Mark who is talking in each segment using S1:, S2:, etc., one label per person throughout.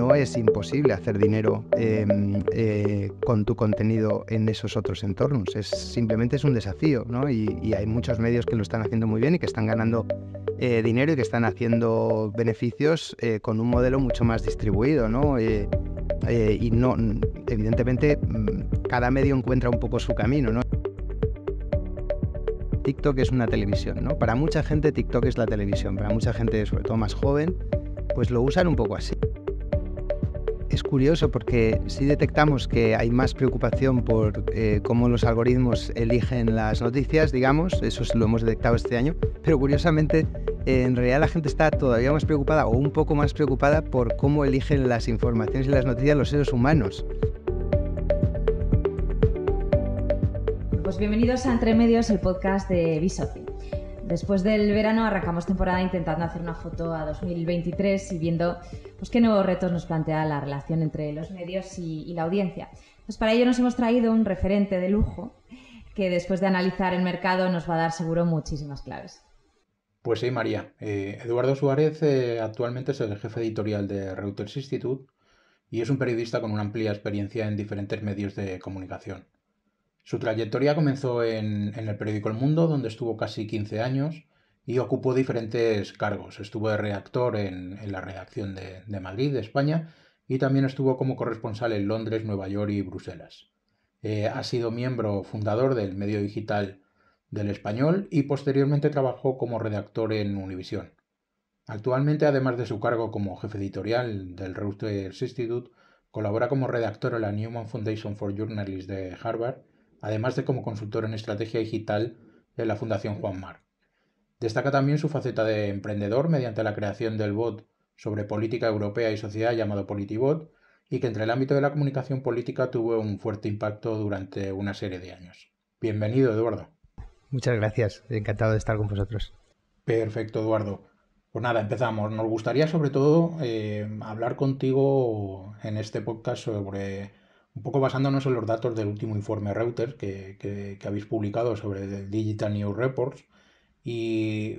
S1: no es imposible hacer dinero con tu contenido en esos otros entornos. Simplemente es un desafío, ¿no? Y hay muchos medios que lo están haciendo muy bien y que están ganando dinero y que están haciendo beneficios con un modelo mucho más distribuido, ¿no? Y no, evidentemente, cada medio encuentra un poco su camino, ¿no? TikTok es una televisión, ¿no? Para mucha gente TikTok es la televisión, para mucha gente, sobre todo más joven, pues lo usan un poco así. Es curioso porque sí detectamos que hay más preocupación por cómo los algoritmos eligen las noticias, digamos, eso lo hemos detectado este año, pero curiosamente en realidad la gente está todavía más preocupada o un poco más preocupada por cómo eligen las informaciones y las noticias los seres humanos.
S2: Pues bienvenidos a Entre Medios, el podcast de Bisoci. Después del verano arrancamos temporada intentando hacer una foto a 2023 y viendo pues, qué nuevos retos nos plantea la relación entre los medios y la audiencia. Pues para ello nos hemos traído un referente de lujo que después de analizar el mercado nos va a dar seguro muchísimas claves.
S3: Pues sí, María. Eduardo Suárez actualmente es el jefe editorial de Reuters Institute y es un periodista con una amplia experiencia en diferentes medios de comunicación. Su trayectoria comenzó en el periódico El Mundo, donde estuvo casi 15 años y ocupó diferentes cargos. Estuvo de redactor en la redacción de Madrid, de España, y también estuvo como corresponsal en Londres, Nueva York y Bruselas. Ha sido miembro fundador del medio digital del Español y posteriormente trabajó como redactor en Univisión. Actualmente, además de su cargo como jefe editorial del Reuters Institute, colabora como redactor en la Newman Foundation for Journalists de Harvard, además de como consultor en estrategia digital en la Fundación Juan March. Destaca también su faceta de emprendedor mediante la creación del bot sobre política europea y sociedad llamado Politibot, y que entre el ámbito de la comunicación política tuvo un fuerte impacto durante una serie de años. Bienvenido, Eduardo.
S1: Muchas gracias, encantado de estar con vosotros.
S3: Perfecto, Eduardo. Pues nada, empezamos. Nos gustaría sobre todo hablar contigo en este podcast sobre, un poco basándonos en los datos del último informe Reuters que habéis publicado sobre el Digital News Reports. Y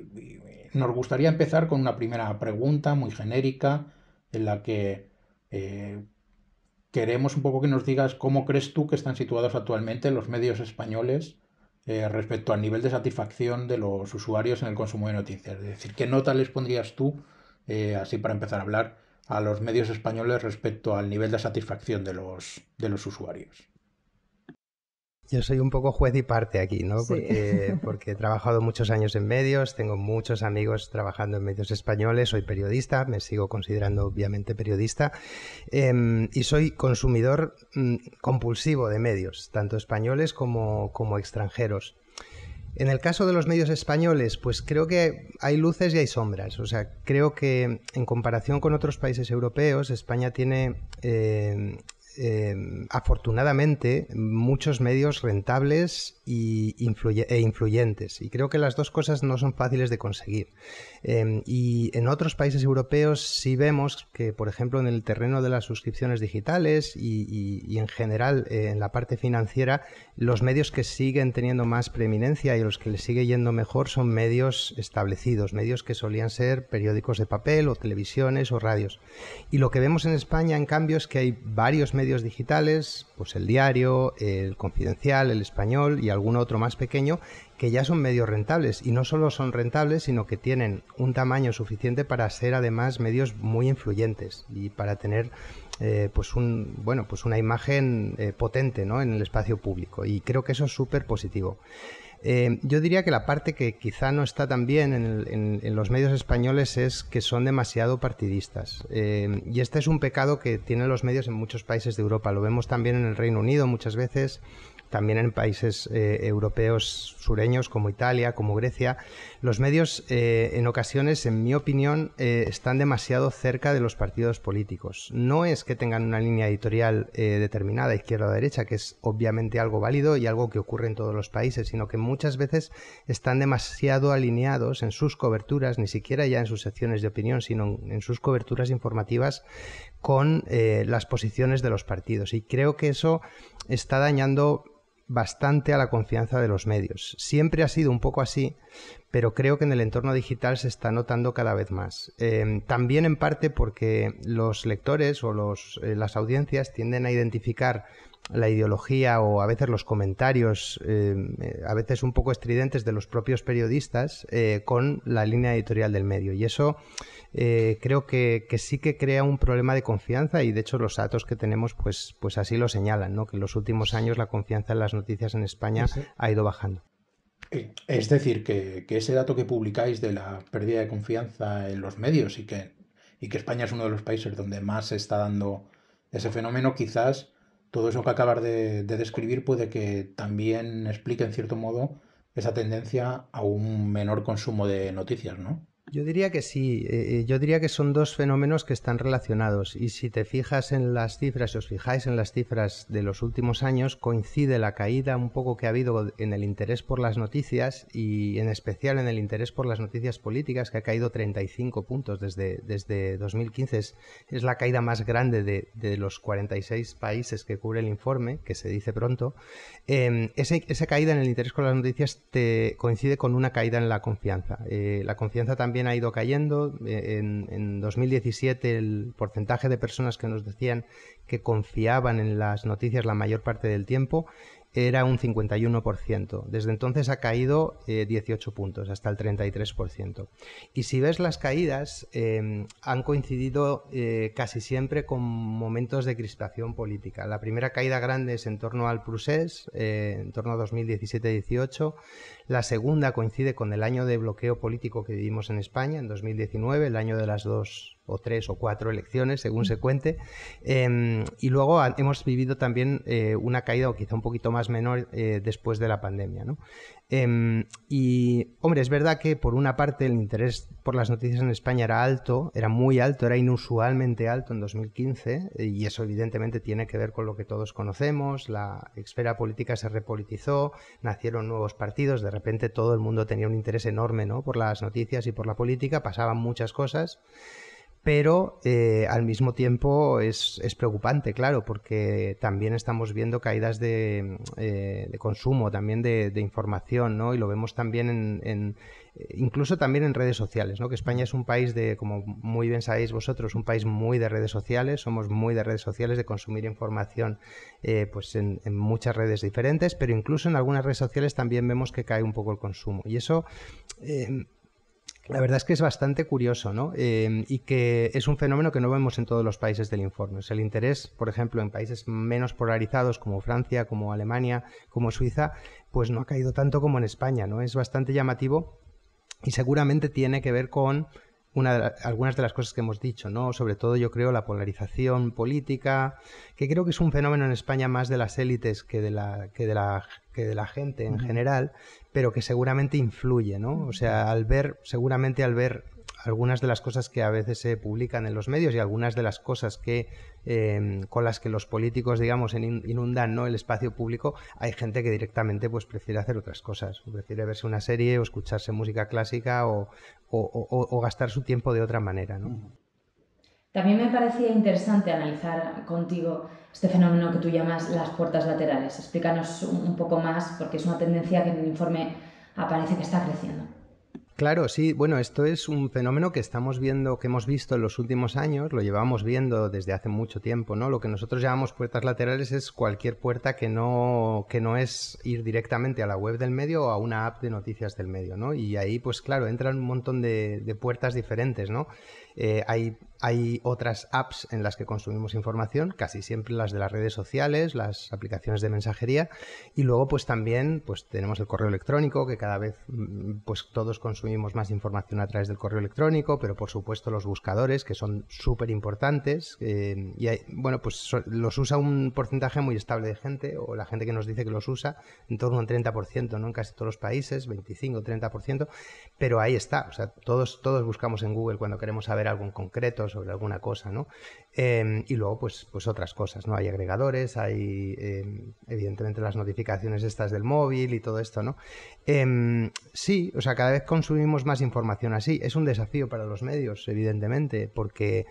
S3: nos gustaría empezar con una primera pregunta muy genérica en la que queremos un poco que nos digas cómo crees tú que están situados actualmente los medios españoles respecto al nivel de satisfacción de los usuarios en el consumo de noticias. Es decir, ¿qué nota les pondrías tú, así para empezar a hablar, a los medios españoles respecto al nivel de satisfacción de los usuarios?
S1: Yo soy un poco juez y parte aquí, ¿no?
S2: Sí.
S1: Porque he trabajado muchos años en medios, tengo muchos amigos trabajando en medios españoles, soy periodista, me sigo considerando obviamente periodista, y soy consumidor compulsivo de medios, tanto españoles como extranjeros. En el caso de los medios españoles, pues creo que hay luces y hay sombras. O sea, creo que en comparación con otros países europeos, España tiene afortunadamente muchos medios rentables e influyentes, y creo que las dos cosas no son fáciles de conseguir, y en otros países europeos sí vemos que, por ejemplo, en el terreno de las suscripciones digitales y en general en la parte financiera, los medios que siguen teniendo más preeminencia y a los que les sigue yendo mejor son medios establecidos, medios que solían ser periódicos de papel o televisiones o radios. Y lo que vemos en España, en cambio, es que hay varios medios digitales, pues El Diario, El Confidencial, El Español y algún otro más pequeño, que ya son medios rentables, y no solo son rentables, sino que tienen un tamaño suficiente para ser además medios muy influyentes y para tener pues una imagen potente, ¿no?, en el espacio público, y creo que eso es súper positivo. Yo diría que la parte que quizá no está tan bien en los medios españoles es que son demasiado partidistas, y este es un pecado que tienen los medios en muchos países de Europa. Lo vemos también en el Reino Unido muchas veces, también en países europeos sureños como Italia, como Grecia. Los medios en ocasiones, en mi opinión, están demasiado cerca de los partidos políticos. No es que tengan una línea editorial determinada, izquierda o derecha, que es obviamente algo válido y algo que ocurre en todos los países, sino que muchas veces están demasiado alineados en sus coberturas, ni siquiera ya en sus secciones de opinión, sino en sus coberturas informativas, con las posiciones de los partidos. Y creo que eso está dañando bastante a la confianza de los medios. Siempre ha sido un poco así, pero creo que en el entorno digital se está notando cada vez más. También en parte porque los lectores o las audiencias tienden a identificar la ideología o a veces los comentarios, a veces un poco estridentes de los propios periodistas con la línea editorial del medio. Y eso creo que sí que crea un problema de confianza y de hecho los datos que tenemos pues así lo señalan, ¿no? Que en los últimos años la confianza en las noticias en España ha ido bajando.
S3: Es decir, que ese dato que publicáis de la pérdida de confianza en los medios y que España es uno de los países donde más se está dando ese fenómeno, quizás todo eso que acabas de describir puede que también explique en cierto modo esa tendencia a un menor consumo de noticias, ¿no?
S1: Yo diría que sí, yo diría que son dos fenómenos que están relacionados y si te fijas en las cifras, si os fijáis en las cifras de los últimos años, coincide la caída un poco que ha habido en el interés por las noticias y en especial en el interés por las noticias políticas, que ha caído 35 puntos desde 2015, es la caída más grande de los 46 países que cubre el informe, que se dice pronto. Esa caída en el interés por las noticias coincide con una caída en la confianza. La confianza también ha ido cayendo. En 2017 el porcentaje de personas que nos decían que confiaban en las noticias la mayor parte del tiempo era un 51%. Desde entonces ha caído 18 puntos, hasta el 33%. Y si ves las caídas, han coincidido casi siempre con momentos de crispación política. La primera caída grande es en torno al procés, en torno a 2017-18. La segunda coincide con el año de bloqueo político que vivimos en España, en 2019, el año de las 2 o 3 o 4 elecciones, según se cuente. Y luego hemos vivido también una caída, o quizá un poquito más menor, después de la pandemia, ¿no? Y, hombre, es verdad que por una parte el interés por las noticias en España era alto, era muy alto, era inusualmente alto en 2015, y eso evidentemente tiene que ver con lo que todos conocemos, la esfera política se repolitizó, nacieron nuevos partidos, de repente todo el mundo tenía un interés enorme, ¿no?, por las noticias y por la política, pasaban muchas cosas. Pero al mismo tiempo es preocupante, claro, porque también estamos viendo caídas de consumo, también de información, ¿no? Y lo vemos también incluso también en redes sociales, ¿no? Que España es un país como muy bien sabéis vosotros, un país muy de redes sociales, somos muy de redes sociales, de consumir información pues en muchas redes diferentes, pero incluso en algunas redes sociales también vemos que cae un poco el consumo. Y eso... la verdad es que es bastante curioso, ¿no? Y que es un fenómeno que no vemos en todos los países del informe. O sea, el interés, por ejemplo, en países menos polarizados como Francia, como Alemania, como Suiza, pues no ha caído tanto como en España, ¿no? Es bastante llamativo y seguramente tiene que ver con algunas de las cosas que hemos dicho, ¿no? Sobre todo yo creo la polarización política, que creo que es un fenómeno en España más de las élites que de la gente en general, pero que seguramente influye, ¿no? O sea, seguramente al ver algunas de las cosas que a veces se publican en los medios y algunas de las cosas con las que los políticos, digamos, inundan, ¿no?, el espacio público, hay gente que directamente pues prefiere hacer otras cosas, o prefiere verse una serie o escucharse música clásica o gastar su tiempo de otra manera, ¿no?
S2: También me parecía interesante analizar contigo este fenómeno que tú llamas las puertas laterales. Explícanos un poco más, porque es una tendencia que en el informe aparece que está creciendo.
S1: Claro, sí. Bueno, esto es un fenómeno que estamos viendo, que hemos visto en los últimos años, lo llevamos viendo desde hace mucho tiempo, ¿no? Lo que nosotros llamamos puertas laterales es cualquier puerta que no es ir directamente a la web del medio o a una app de noticias del medio, ¿no? Y ahí, pues claro, entran un montón de puertas diferentes, ¿no? Hay otras apps en las que consumimos información, casi siempre las de las redes sociales, las aplicaciones de mensajería, y luego pues también pues tenemos el correo electrónico, que cada vez pues todos consumimos más información a través del correo electrónico, pero por supuesto los buscadores, que son súper importantes, y bueno, pues los usa un porcentaje muy estable de gente, o la gente que nos dice que los usa, en torno a un 30%, ¿no?, en casi todos los países, 25-30%, pero ahí está, o sea, todos buscamos en Google cuando queremos saber algo en concreto sobre alguna cosa, ¿no? Y luego pues otras cosas, ¿no? Hay agregadores, hay evidentemente las notificaciones estas del móvil y todo esto, ¿no? Sí, o sea, cada vez consumimos más información así. Es un desafío para los medios, evidentemente, porque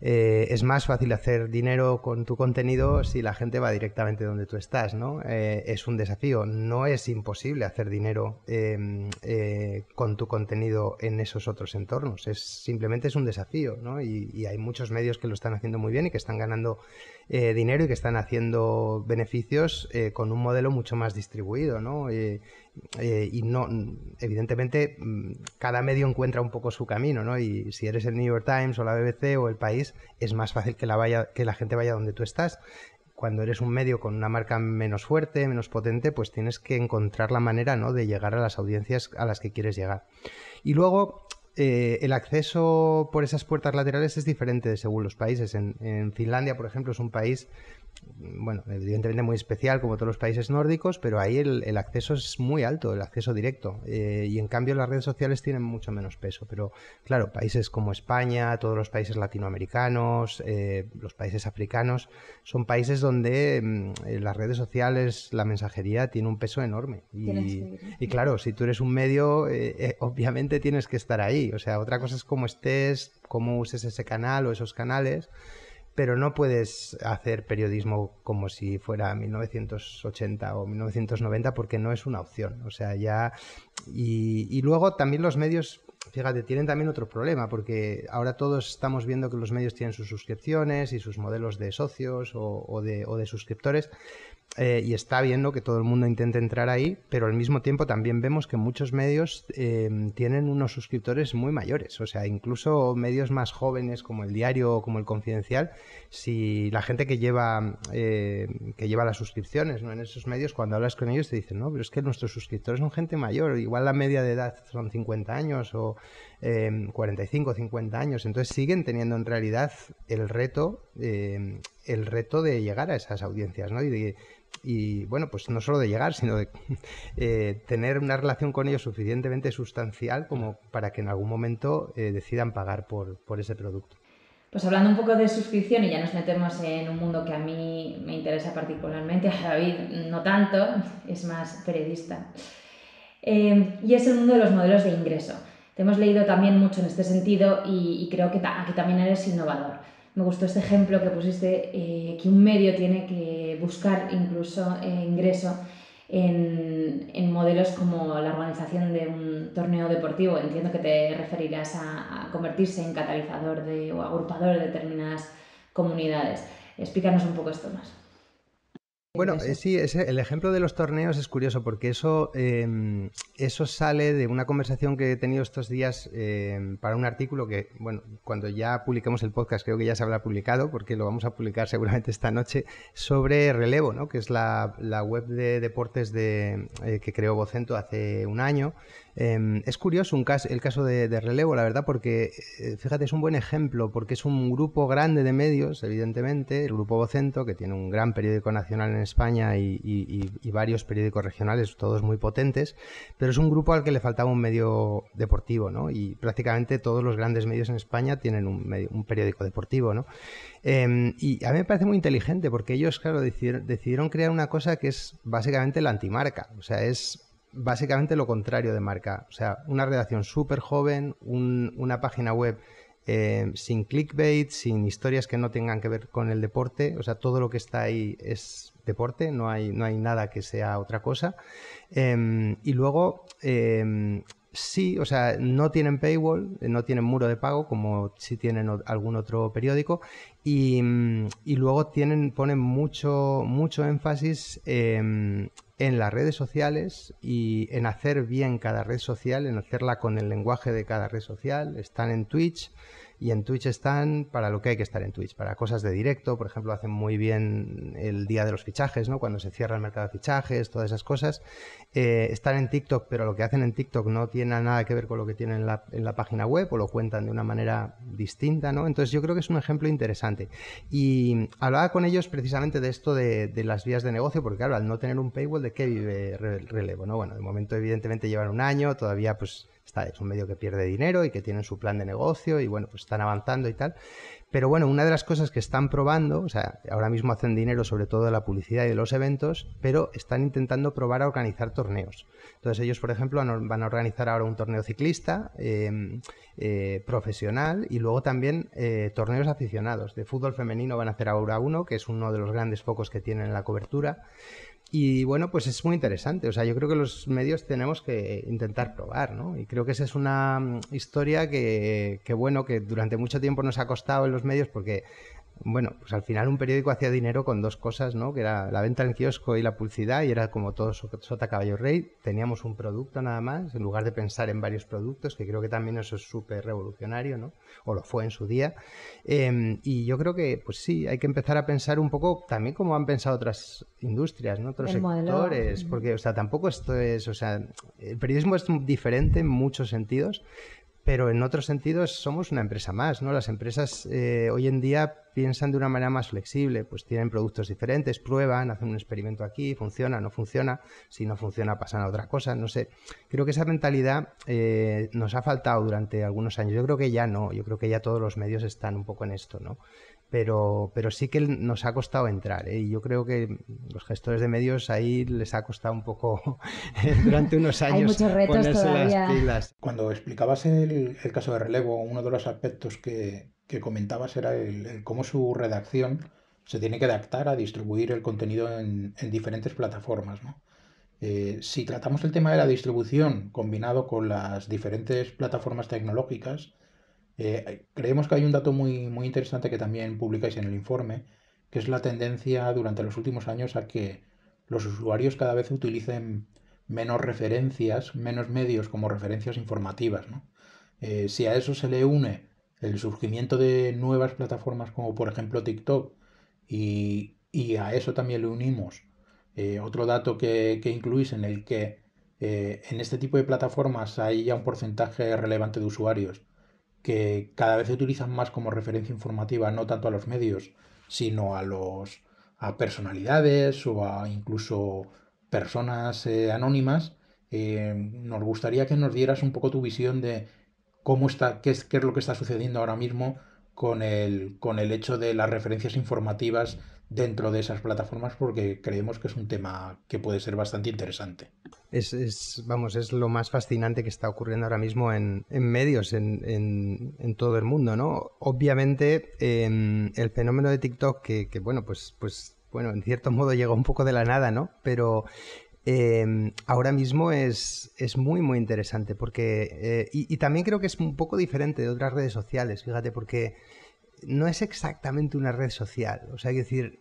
S1: Es más fácil hacer dinero con tu contenido si la gente va directamente donde tú estás, ¿no? Es un desafío. No es imposible hacer dinero con tu contenido en esos otros entornos. Simplemente es un desafío, ¿no? Y hay muchos medios que lo están haciendo muy bien y que están ganando dinero y que están haciendo beneficios con un modelo mucho más distribuido, ¿no? Y no, evidentemente, cada medio encuentra un poco su camino, ¿no? Y si eres el New York Times o la BBC o El País, es más fácil que la gente vaya donde tú estás. Cuando eres un medio con una marca menos fuerte, menos potente, pues tienes que encontrar la manera, ¿no?, de llegar a las audiencias a las que quieres llegar. Y luego, el acceso por esas puertas laterales es diferente según los países. En Finlandia, por ejemplo, es un país, bueno, evidentemente muy especial, como todos los países nórdicos, pero ahí el acceso es muy alto, el acceso directo. Y en cambio las redes sociales tienen mucho menos peso. Pero claro, países como España, todos los países latinoamericanos, los países africanos, son países donde las redes sociales, la mensajería tiene un peso enorme. Y claro, si tú eres un medio, obviamente tienes que estar ahí. O sea, otra cosa es cómo estés, cómo uses ese canal o esos canales, pero no puedes hacer periodismo como si fuera 1980 o 1990 porque no es una opción. O sea, ya... Y luego también los medios, fíjate, tienen también otro problema, porque ahora todos estamos viendo que los medios tienen sus suscripciones y sus modelos de socios o de suscriptores. Y está bien, ¿no?, que todo el mundo intente entrar ahí, pero al mismo tiempo también vemos que muchos medios tienen unos suscriptores muy mayores. O sea, incluso medios más jóvenes como El Diario o como El Confidencial, si la gente que lleva las suscripciones, ¿no?, en esos medios, cuando hablas con ellos te dicen, no, pero es que nuestros suscriptores son gente mayor, igual la media de edad son 50 años o 45, 50 años. Entonces siguen teniendo en realidad el reto de llegar a esas audiencias, ¿no? Y bueno, pues no solo de llegar, sino de tener una relación con ellos suficientemente sustancial como para que en algún momento decidan pagar por ese producto.
S2: Pues hablando un poco de suscripción, y ya nos metemos en un mundo que a mí me interesa particularmente, a David no tanto, es más periodista, y es el mundo de los modelos de ingreso. Te hemos leído también mucho en este sentido y creo que aquí también eres innovador. Me gustó este ejemplo que pusiste, que un medio tiene que buscar incluso ingreso en modelos como la organización de un torneo deportivo. Entiendo que te referirás a convertirse en catalizador o agrupador de determinadas comunidades. Explícanos un poco esto más.
S1: Bueno, sí, el ejemplo de los torneos es curioso porque eso sale de una conversación que he tenido estos días para un artículo que, bueno, cuando ya publiquemos el podcast creo que ya se habrá publicado, porque lo vamos a publicar seguramente esta noche, sobre Relevo, ¿no?, que es la web de deportes que creó Vocento hace un año. Es curioso el caso de Relevo, la verdad, porque fíjate, es un buen ejemplo, porque es un grupo grande de medios, evidentemente, el grupo Vocento, que tiene un gran periódico nacional en España y varios periódicos regionales, todos muy potentes, pero es un grupo al que le faltaba un medio deportivo, ¿no? Y prácticamente todos los grandes medios en España tienen un periódico deportivo, ¿no? Y a mí me parece muy inteligente, porque ellos, claro, decidieron crear una cosa que es básicamente la antimarca, o sea, es básicamente lo contrario de marca. O sea, una redacción súper joven, una página web sin clickbait, sin historias que no tengan que ver con el deporte. O sea, todo lo que está ahí es deporte, no hay nada que sea otra cosa. Y luego, sí, o sea, no tienen paywall, no tienen muro de pago como si tienen algún otro periódico. Y luego ponen mucho énfasis en las redes sociales y en hacer bien cada red social, en hacerla con el lenguaje de cada red social. Están en Twitch y en Twitch están para lo que hay que estar en Twitch, para cosas de directo. Por ejemplo, hacen muy bien el día de los fichajes, ¿no?, cuando se cierra el mercado de fichajes, todas esas cosas. Están en TikTok, pero lo que hacen en TikTok no tiene nada que ver con lo que tienen en la página web, o lo cuentan de una manera distinta, ¿no? Entonces yo creo que es un ejemplo interesante. Y hablaba con ellos precisamente de esto de las vías de negocio, porque claro, al no tener un paywall, ¿de qué vive Relevo, no? Bueno, de momento evidentemente llevan un año, todavía pues es un medio que pierde dinero y que tienen su plan de negocio y bueno, pues están avanzando y tal. Pero bueno, una de las cosas que están probando, o sea, ahora mismo hacen dinero sobre todo de la publicidad y de los eventos, pero están intentando probar a organizar torneos. Entonces ellos, por ejemplo, van a organizar ahora un torneo ciclista profesional y luego también torneos aficionados. De fútbol femenino van a hacer ahora uno, que es uno de los grandes focos que tienen en la cobertura. Y bueno, pues es muy interesante. O sea, yo creo que los medios tenemos que intentar probar, ¿no? Y creo que esa es una historia que bueno, que durante mucho tiempo nos ha costado en los medios porque, bueno, pues al final un periódico hacía dinero con dos cosas, ¿no? Que era la venta en el kiosco y la publicidad, y era como todo sota caballo rey. Teníamos un producto nada más, en lugar de pensar en varios productos, que creo que también eso es súper revolucionario, ¿no? O lo fue en su día. Y yo creo que, pues sí, hay que empezar a pensar un poco también como han pensado otras industrias, ¿no? Otros sectores, porque, o sea, tampoco esto es, o sea, el periodismo es diferente en muchos sentidos, pero en otros sentidos somos una empresa más, ¿no? Las empresas hoy en día piensan de una manera más flexible, pues tienen productos diferentes, prueban, hacen un experimento aquí, funciona, no funciona, si no funciona pasan a otra cosa, no sé. Creo que esa mentalidad nos ha faltado durante algunos años. Yo creo que ya no, yo creo que ya todos los medios están un poco en esto, ¿no? Pero sí que nos ha costado entrar, ¿eh? Y yo creo que los gestores de medios ahí les ha costado un poco durante unos años.
S2: Hay muchos retos
S1: ponerse
S2: todavía.
S1: las pilas.
S3: Cuando explicabas el caso de Relevo, uno de los aspectos que comentabas era el cómo su redacción se tiene que adaptar a distribuir el contenido en diferentes plataformas, ¿no? Si tratamos el tema de la distribución combinado con las diferentes plataformas tecnológicas, creemos que hay un dato muy interesante que también publicáis en el informe, que es la tendencia durante los últimos años a que los usuarios cada vez utilicen menos referencias, menos medios como referencias informativas, ¿no? Si a eso se le une el surgimiento de nuevas plataformas como por ejemplo TikTok y a eso también le unimos otro dato que incluís en el que en este tipo de plataformas hay ya un porcentaje relevante de usuarios que cada vez se utilizan más como referencia informativa, no tanto a los medios, sino a personalidades o a incluso personas anónimas. Nos gustaría que nos dieras un poco tu visión de cómo está, qué es lo que está sucediendo ahora mismo con el hecho de las referencias informativas dentro de esas plataformas, porque creemos que es un tema que puede ser bastante interesante.
S1: Vamos, es lo más fascinante que está ocurriendo ahora mismo en medios en todo el mundo, ¿no? Obviamente, el fenómeno de TikTok, que bueno, pues bueno, en cierto modo llegó un poco de la nada, ¿no? Pero ahora mismo es muy interesante porque y también creo que es un poco diferente de otras redes sociales, fíjate, porque no es exactamente una red social, o sea, hay que decir,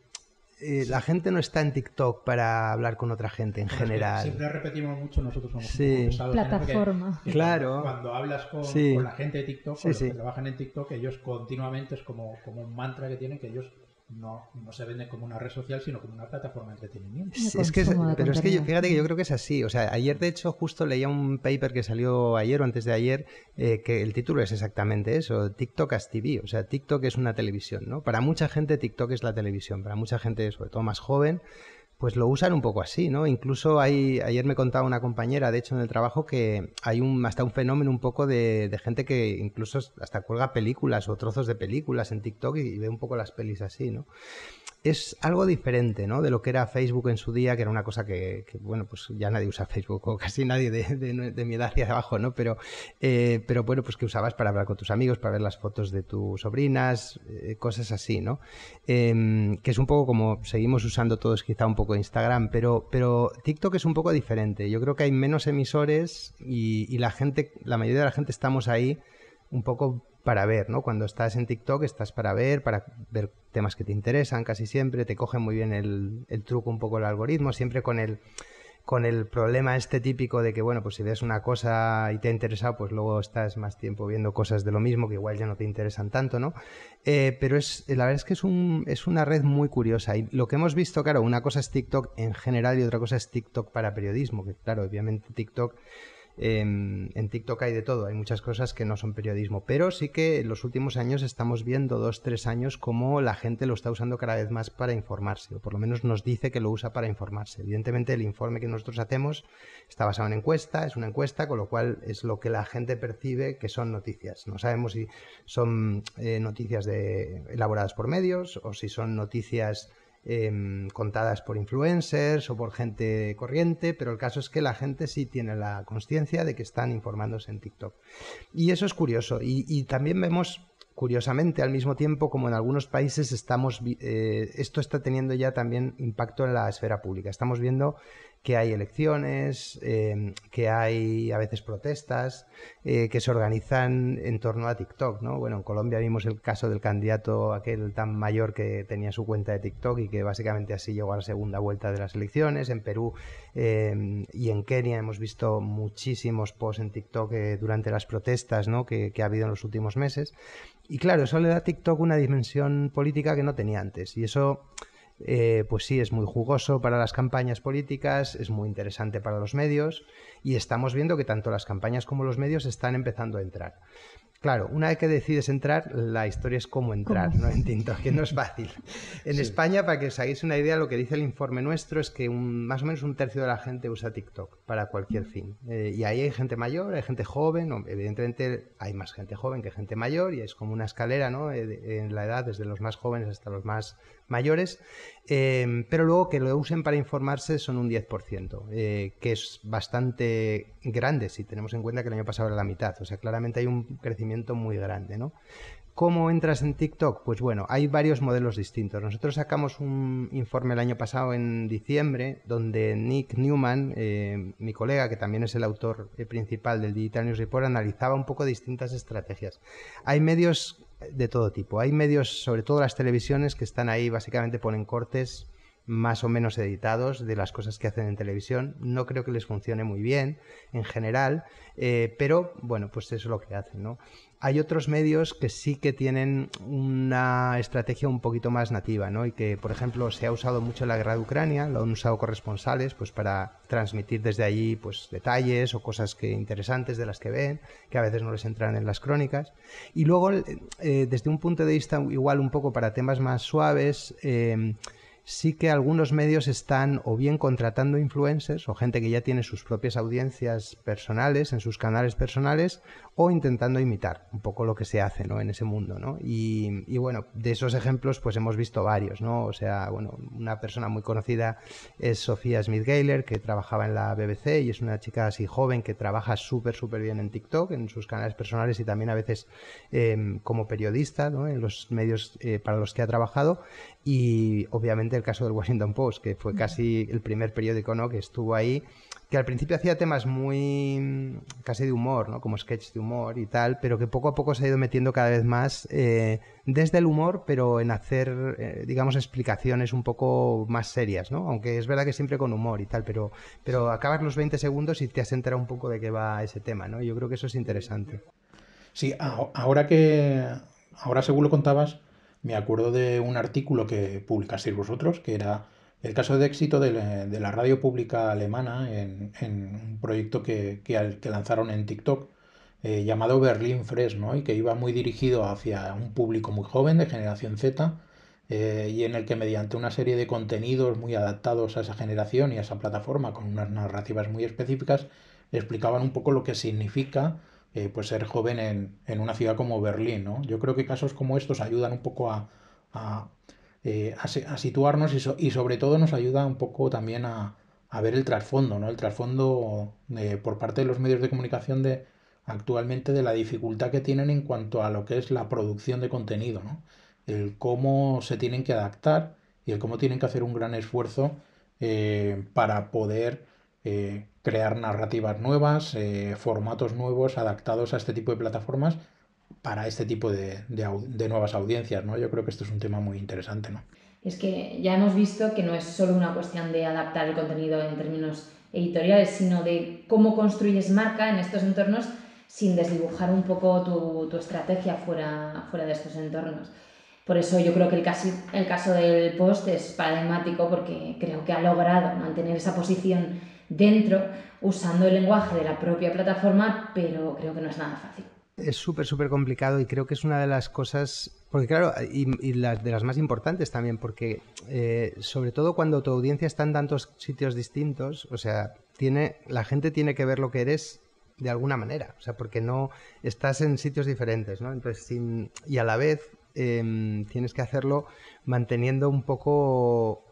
S1: la gente no está en TikTok para hablar con otra gente en general.
S4: Siempre repetimos mucho, nosotros somos
S1: sí.
S4: un poco pesados,
S2: plataforma.
S1: Claro.
S4: Cuando hablas con la gente de TikTok, con los que trabajan en TikTok, ellos continuamente es como un mantra que tienen, que ellos no se venden como una red social, sino como una plataforma de entretenimiento.
S1: Pero es que fíjate que yo creo que es así. O sea, ayer de hecho justo leía un paper que salió ayer o antes de ayer, que el título es exactamente eso, TikTok as TV. O sea, TikTok es una televisión, ¿no? Para mucha gente TikTok es la televisión. Para mucha gente, sobre todo más joven, pues lo usan un poco así, ¿no? Incluso ayer me contaba una compañera, de hecho, en el trabajo, que hay hasta un fenómeno un poco de gente que incluso hasta cuelga películas o trozos de películas en TikTok y ve un poco las pelis así, ¿no? Es algo diferente, ¿no? De lo que era Facebook en su día, que era una cosa que bueno, pues ya nadie usa Facebook, o casi nadie de mi edad hacia abajo, ¿no? Pero bueno, pues que usabas para hablar con tus amigos, para ver las fotos de tus sobrinas, cosas así, ¿no? Que es un poco como seguimos usando todos quizá un poco Instagram, pero TikTok es un poco diferente. Yo creo que hay menos emisores y la mayoría de la gente estamos ahí un poco para ver, ¿no? Cuando estás en TikTok estás para ver temas que te interesan casi siempre, te coge muy bien el truco un poco el algoritmo, siempre con el problema este típico de que, bueno, pues si ves una cosa y te ha interesado, pues luego estás más tiempo viendo cosas de lo mismo que igual ya no te interesan tanto, ¿no? Pero la verdad es que es una red muy curiosa y lo que hemos visto, claro, una cosa es TikTok en general y otra cosa es TikTok para periodismo, que claro, obviamente TikTok En TikTok hay de todo, hay muchas cosas que no son periodismo, pero sí que en los últimos años estamos viendo, 2-3 años, cómo la gente lo está usando cada vez más para informarse, o por lo menos nos dice que lo usa para informarse. Evidentemente el informe que nosotros hacemos está basado en encuesta, es una encuesta, con lo cual es lo que la gente percibe que son noticias. No sabemos si son noticias elaboradas por medios o si son noticias contadas por influencers o por gente corriente, pero el caso es que la gente sí tiene la consciencia de que están informándose en TikTok. Y eso es curioso. Y también vemos, curiosamente, al mismo tiempo, como en algunos países esto está teniendo ya también impacto en la esfera pública. Estamos viendo que hay elecciones, que hay a veces protestas que se organizan en torno a TikTok, ¿no? Bueno, en Colombia vimos el caso del candidato aquel tan mayor que tenía su cuenta de TikTok y que básicamente así llegó a la segunda vuelta de las elecciones. En Perú y en Kenia hemos visto muchísimos posts en TikTok durante las protestas, ¿no? que ha habido en los últimos meses. Y claro, eso le da a TikTok una dimensión política que no tenía antes. Y eso... pues sí, es muy jugoso para las campañas políticas, es muy interesante para los medios y estamos viendo que tanto las campañas como los medios están empezando a entrar. Claro, una vez que decides entrar, la historia es cómo entrar, ¿no? En TikTok, que no es fácil. En España, para que os hagáis una idea, lo que dice el informe nuestro es que más o menos 1/3 de la gente usa TikTok para cualquier fin. Y ahí hay gente mayor, hay gente joven, evidentemente hay más gente joven que gente mayor y es como una escalera, ¿no? En la edad, desde los más jóvenes hasta los más mayores, pero luego que lo usen para informarse son un 10%, que es bastante grande si tenemos en cuenta que el año pasado era la mitad, o sea, claramente hay un crecimiento muy grande, ¿no? ¿Cómo entras en TikTok? Pues bueno, hay varios modelos distintos. Nosotros sacamos un informe el año pasado en diciembre donde Nick Newman, mi colega, que también es el autor principal del Digital News Report, analizaba un poco distintas estrategias. Hay medios de todo tipo. Hay medios, sobre todo las televisiones, que están ahí, básicamente ponen cortes más o menos editados de las cosas que hacen en televisión. No creo que les funcione muy bien en general, pero bueno, pues eso es lo que hacen, ¿no? Hay otros medios que sí que tienen una estrategia un poquito más nativa, ¿no? Y que, por ejemplo, se ha usado mucho en la guerra de Ucrania, lo han usado corresponsales pues para transmitir desde allí pues detalles o cosas interesantes de las que ven, que a veces no les entran en las crónicas. Y luego, desde un punto de vista igual un poco para temas más suaves, sí que algunos medios están o bien contratando influencers o gente que ya tiene sus propias audiencias personales en sus canales personales o intentando imitar un poco lo que se hace, ¿no? En ese mundo, ¿no? Y bueno, de esos ejemplos pues hemos visto varios, ¿no? O sea, bueno, una persona muy conocida es Sofía Smith-Gayler, que trabajaba en la BBC y es una chica así joven que trabaja súper bien en TikTok, en sus canales personales y también a veces como periodista, ¿no? En los medios para los que ha trabajado. Y obviamente el caso del Washington Post, que fue casi el primer periódico, ¿no? Que estuvo ahí, que al principio hacía temas muy casi de humor, ¿no? Como sketch de humor y tal, pero que poco a poco se ha ido metiendo cada vez más desde el humor, pero en hacer, digamos, explicaciones un poco más serias, ¿no? Aunque es verdad que siempre con humor y tal, pero acabas los 20 segundos y te has enterado un poco de qué va ese tema, ¿no? Yo creo que eso es interesante.
S3: Sí, ahora según lo contabas, me acuerdo de un artículo que publicasteis vosotros, que era el caso de éxito de la radio pública alemana en un proyecto que lanzaron en TikTok, llamado Berlin Fresh, ¿no? Y que iba muy dirigido hacia un público muy joven de generación Z, y en el que mediante una serie de contenidos muy adaptados a esa generación y a esa plataforma, con unas narrativas muy específicas, explicaban un poco lo que significa pues ser joven en una ciudad como Berlín, ¿no? Yo creo que casos como estos ayudan un poco a situarnos y sobre todo nos ayuda un poco también a ver el trasfondo, ¿no? El trasfondo por parte de los medios de comunicación actualmente de la dificultad que tienen en cuanto a lo que es la producción de contenido, ¿no? El cómo se tienen que adaptar y el cómo tienen que hacer un gran esfuerzo para poder crear narrativas nuevas, formatos nuevos adaptados a este tipo de plataformas para este tipo de nuevas audiencias, ¿no? Yo creo que esto es un tema muy interesante, ¿no?
S2: Es que ya hemos visto que no es solo una cuestión de adaptar el contenido en términos editoriales, sino de cómo construyes marca en estos entornos sin desdibujar un poco tu estrategia fuera de estos entornos. Por eso yo creo que el caso del Post es paradigmático, porque creo que ha logrado mantener esa posición dentro, usando el lenguaje de la propia plataforma, pero creo que no es nada fácil.
S1: Es súper complicado y creo que es una de las cosas, porque claro, y de las más importantes también, porque sobre todo cuando tu audiencia está en tantos sitios distintos, o sea, la gente tiene que ver lo que eres de alguna manera, o sea, porque no estás en sitios diferentes, ¿no? Entonces, y a la vez tienes que hacerlo manteniendo un poco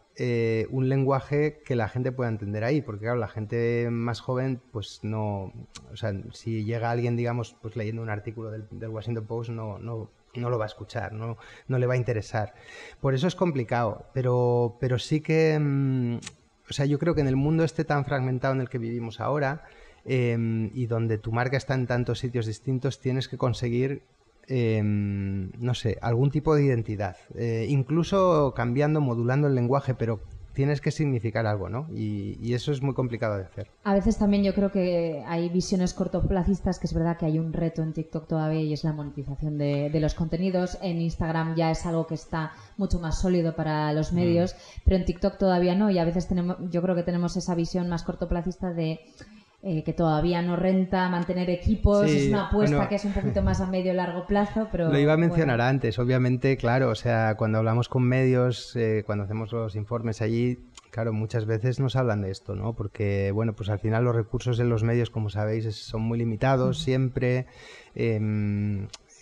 S1: un lenguaje que la gente pueda entender ahí, porque claro, la gente más joven, pues no, o sea, si llega alguien, digamos, pues leyendo un artículo del Washington Post, no lo va a escuchar, no le va a interesar. Por eso es complicado, pero sí que, o sea, yo creo que en el mundo este tan fragmentado en el que vivimos ahora, y donde tu marca está en tantos sitios distintos, tienes que conseguir no sé, algún tipo de identidad, incluso cambiando, modulando el lenguaje, pero tienes que significar algo, ¿no? Y eso es muy complicado de hacer.
S2: A veces también yo creo que hay visiones cortoplacistas, que es verdad que hay un reto en TikTok todavía y es la monetización de los contenidos. En Instagram ya es algo que está mucho más sólido para los medios, pero en TikTok todavía no, y a veces yo creo que tenemos esa visión más cortoplacista de que todavía no renta mantener equipos, sí, es una apuesta que es un poquito más a medio largo plazo, pero...
S1: Lo iba a mencionar antes, obviamente, claro, o sea, cuando hablamos con medios, cuando hacemos los informes allí, claro, muchas veces nos hablan de esto, ¿no? Porque, bueno, pues al final los recursos en los medios, como sabéis, son muy limitados siempre.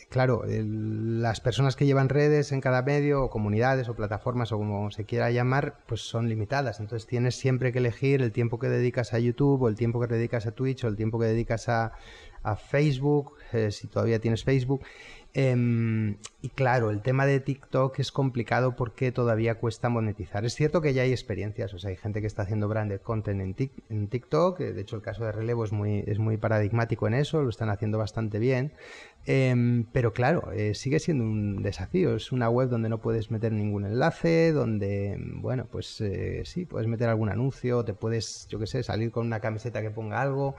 S1: Claro, las personas que llevan redes en cada medio, o comunidades, o plataformas, o como se quiera llamar, pues son limitadas. Entonces tienes siempre que elegir el tiempo que dedicas a YouTube, o el tiempo que dedicas a Twitch, o el tiempo que dedicas a Facebook, si todavía tienes Facebook. Y claro, el tema de TikTok es complicado porque todavía cuesta monetizar. Es cierto que ya hay experiencias, o sea, hay gente que está haciendo branded content en TikTok, de hecho el caso de Relevo es muy paradigmático en eso, lo están haciendo bastante bien, pero claro, sigue siendo un desafío. Es una web donde no puedes meter ningún enlace, donde, bueno, pues sí, puedes meter algún anuncio, te puedes, yo qué sé, salir con una camiseta que ponga algo.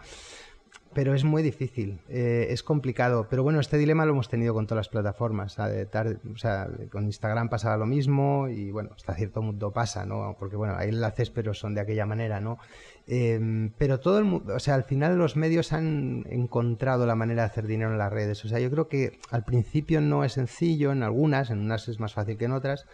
S1: Pero es muy difícil, es complicado. Pero bueno, este dilema lo hemos tenido con todas las plataformas. O sea, con Instagram pasaba lo mismo y bueno, hasta cierto punto pasa, ¿no? Porque bueno, hay enlaces, pero son de aquella manera, ¿no? Pero todo el mundo, o sea, al final los medios han encontrado la manera de hacer dinero en las redes. O sea, yo creo que al principio no es sencillo, en unas es más fácil que en otras.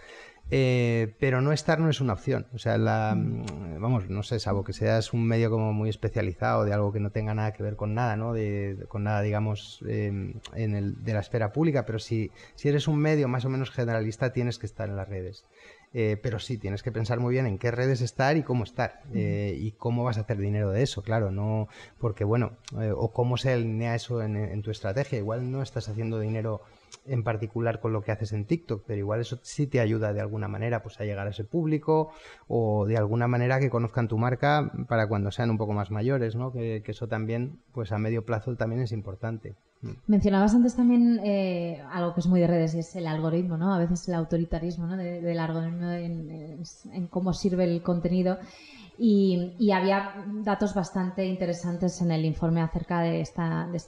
S1: Pero no estar no es una opción, o sea, vamos, no sé, salvo que seas un medio como muy especializado de algo que no tenga nada que ver con nada, ¿no? Con nada, digamos, de la esfera pública, pero si eres un medio más o menos generalista tienes que estar en las redes. Pero sí, tienes que pensar muy bien en qué redes estar y cómo estar, y cómo vas a hacer dinero de eso, claro, no porque bueno, o cómo se alinea eso en tu estrategia. Igual no estás haciendo dinero en particular con lo que haces en TikTok, pero igual eso sí te ayuda de alguna manera pues a llegar a ese público, o de alguna manera que conozcan tu marca para cuando sean un poco más mayores, ¿no? Que eso también, pues a medio plazo también es importante.
S2: Mencionabas antes también algo que es muy de redes, y es el algoritmo, ¿no? A veces el autoritarismo, ¿no? del algoritmo en cómo sirve el contenido. Y había datos bastante interesantes en el informe acerca de este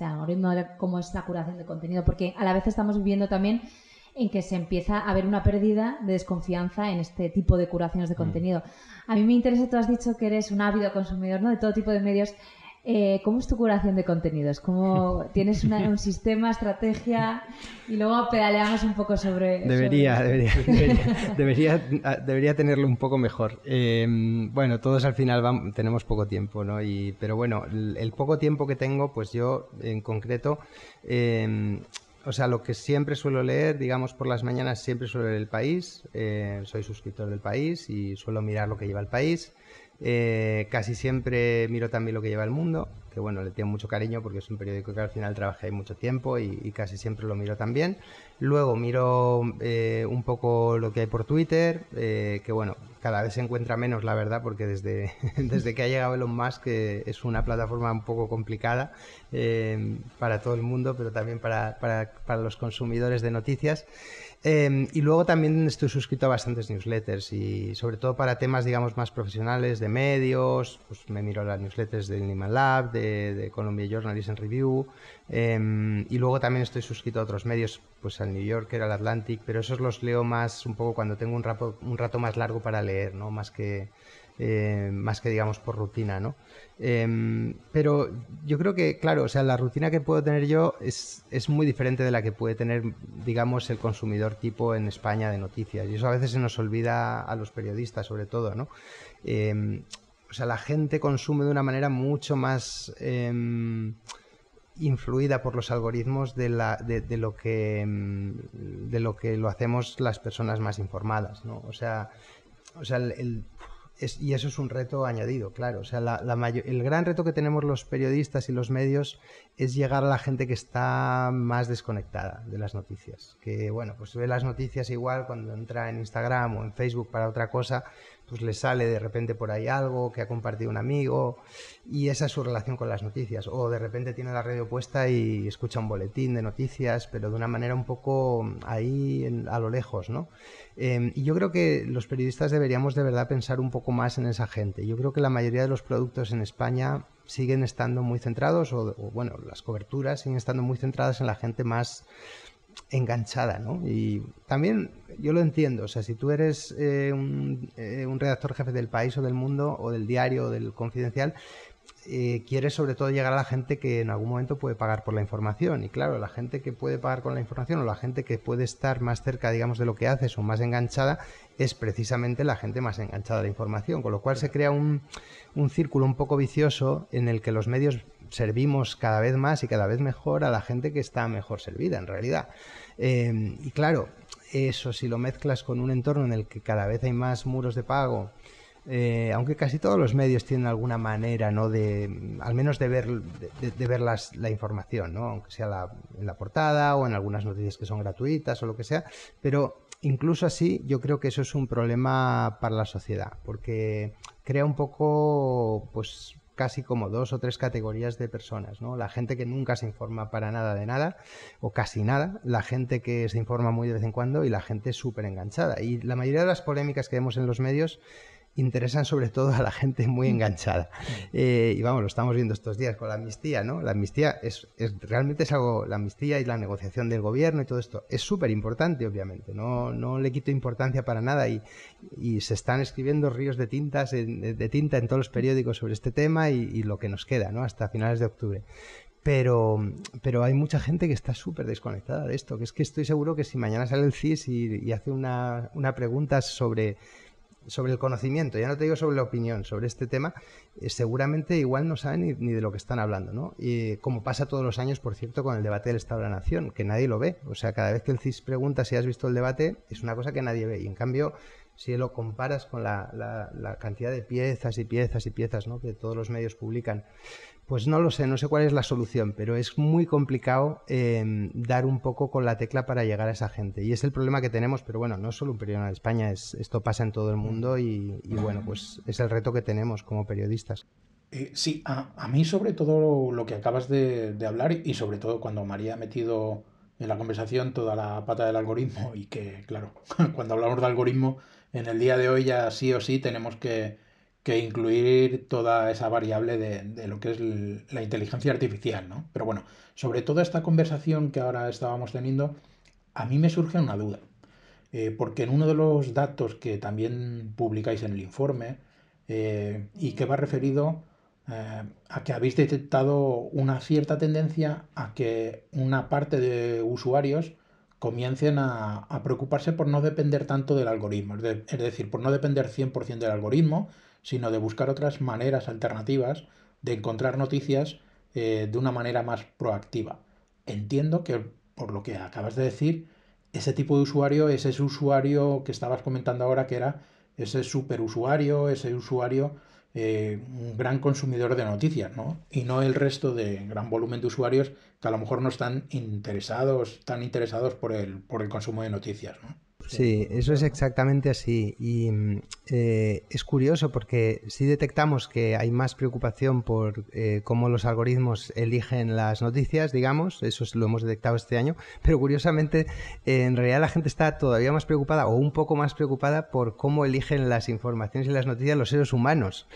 S2: algoritmo, de cómo es la curación de contenido, porque a la vez estamos viviendo también en que se empieza a haber una pérdida de desconfianza en este tipo de curaciones de contenido. A mí me interesa, tú has dicho que eres un ávido consumidor, ¿no? De todo tipo de medios. ¿Cómo es tu curación de contenidos? ¿Cómo tienes un sistema, estrategia? Y luego pedaleamos un poco sobre...
S1: Debería tenerlo un poco mejor. Bueno, todos al final tenemos poco tiempo, ¿no? Pero bueno, el poco tiempo que tengo, pues yo en concreto... o sea, lo que siempre suelo leer, digamos, por las mañanas siempre suelo leer El País. Soy suscriptor del País y suelo mirar lo que lleva El País. Casi siempre miro también lo que lleva El Mundo, que bueno, le tengo mucho cariño porque es un periódico que al final trabajé mucho tiempo y casi siempre lo miro también. Luego miro un poco lo que hay por Twitter, que bueno, cada vez se encuentra menos, la verdad, porque desde que ha llegado Elon Musk es una plataforma un poco complicada para todo el mundo, pero también para los consumidores de noticias. Y luego también estoy suscrito a bastantes newsletters, y sobre todo para temas, digamos, más profesionales de medios, pues me miro las newsletters del Nieman Lab, de Columbia Journalism Review, y luego también estoy suscrito a otros medios, pues al New Yorker, al Atlantic, pero esos los leo más un poco cuando tengo un rato más largo para leer, ¿no? Más que más que digamos por rutina, ¿no? Pero yo creo que, claro, o sea, la rutina que puedo tener yo es muy diferente de la que puede tener, digamos, el consumidor tipo en España de noticias, y eso a veces se nos olvida a los periodistas sobre todo, ¿no? O sea, la gente consume de una manera mucho más influida por los algoritmos de lo que lo hacemos las personas más informadas, ¿no? O sea y eso es un reto añadido, claro. O sea, el gran reto que tenemos los periodistas y los medios es llegar a la gente que está más desconectada de las noticias. Que, bueno, pues ve las noticias igual cuando entra en Instagram o en Facebook para otra cosa, pues le sale de repente por ahí algo que ha compartido un amigo y esa es su relación con las noticias. O de repente tiene la radio puesta y escucha un boletín de noticias, pero de una manera un poco ahí a lo lejos, ¿no? Y yo creo que los periodistas deberíamos de verdad pensar un poco más en esa gente. Yo creo que la mayoría de los productos en España siguen estando muy centrados, o bueno, las coberturas siguen estando muy centradas en la gente más enganchada, ¿no? Y también yo lo entiendo, o sea, si tú eres un redactor jefe del País o del Mundo o del Diario o del Confidencial, quieres sobre todo llegar a la gente que en algún momento puede pagar por la información, y claro, la gente que puede pagar con la información o la gente que puede estar más cerca, digamos, de lo que haces o más enganchada, es precisamente la gente más enganchada a la información, con lo cual se crea un círculo un poco vicioso en el que los medios servimos cada vez más y cada vez mejor a la gente que está mejor servida en realidad. Y claro, eso si lo mezclas con un entorno en el que cada vez hay más muros de pago, aunque casi todos los medios tienen alguna manera, ¿no?, al menos de ver la información, ¿no?, aunque sea en la portada o en algunas noticias que son gratuitas o lo que sea, pero incluso así yo creo que eso es un problema para la sociedad, porque crea un poco, pues casi como 2 o 3 categorías de personas, ¿no? La gente que nunca se informa para nada de nada, o casi nada, la gente que se informa muy de vez en cuando y la gente súper enganchada. Y la mayoría de las polémicas que vemos en los medios interesan sobre todo a la gente muy enganchada. Y vamos, lo estamos viendo estos días con la amnistía, ¿no? La amnistía realmente es algo, la amnistía y la negociación del gobierno y todo esto es súper importante, obviamente. No le quito importancia para nada y se están escribiendo ríos de tinta en todos los periódicos sobre este tema y lo que nos queda, ¿no?, hasta finales de octubre. Pero hay mucha gente que está súper desconectada de esto, que es que estoy seguro que si mañana sale el CIS y hace una pregunta sobre el conocimiento, ya no te digo sobre la opinión, sobre este tema, seguramente igual no saben ni de lo que están hablando, ¿no? Y como pasa todos los años, por cierto, con el debate del Estado de la Nación, que nadie lo ve. O sea, cada vez que el CIS pregunta si has visto el debate, es una cosa que nadie ve. Y en cambio, si lo comparas con la cantidad de piezas y piezas y piezas, ¿no?, que todos los medios publican, pues no lo sé, no sé cuál es la solución, pero es muy complicado dar un poco con la tecla para llegar a esa gente. Y es el problema que tenemos, pero bueno, no es solo un problema en España, esto pasa en todo el mundo y bueno, pues es el reto que tenemos como periodistas.
S3: Sí, a mí sobre todo lo que acabas de hablar y sobre todo cuando María ha metido en la conversación toda la pata del algoritmo y que, claro, cuando hablamos de algoritmo, en el día de hoy ya sí o sí tenemos que incluir toda esa variable de lo que es la inteligencia artificial, ¿no? Pero bueno, sobre toda esta conversación que ahora estábamos teniendo, a mí me surge una duda, porque en uno de los datos que también publicáis en el informe y que va referido a que habéis detectado una cierta tendencia a que una parte de usuarios comiencen a preocuparse por no depender tanto del algoritmo, es decir, por no depender 100% del algoritmo, sino de buscar otras maneras alternativas de encontrar noticias de una manera más proactiva. Entiendo que, por lo que acabas de decir, ese tipo de usuario es ese usuario que estabas comentando ahora, que era ese superusuario, ese usuario, un gran consumidor de noticias, ¿no? Y no el resto de gran volumen de usuarios que a lo mejor no están tan interesados por el consumo de noticias, ¿no?
S1: Sí, eso es exactamente así y es curioso porque sí detectamos que hay más preocupación por cómo los algoritmos eligen las noticias, digamos, eso lo hemos detectado este año, pero curiosamente en realidad la gente está todavía más preocupada o un poco más preocupada por cómo eligen las informaciones y las noticias los seres humanos.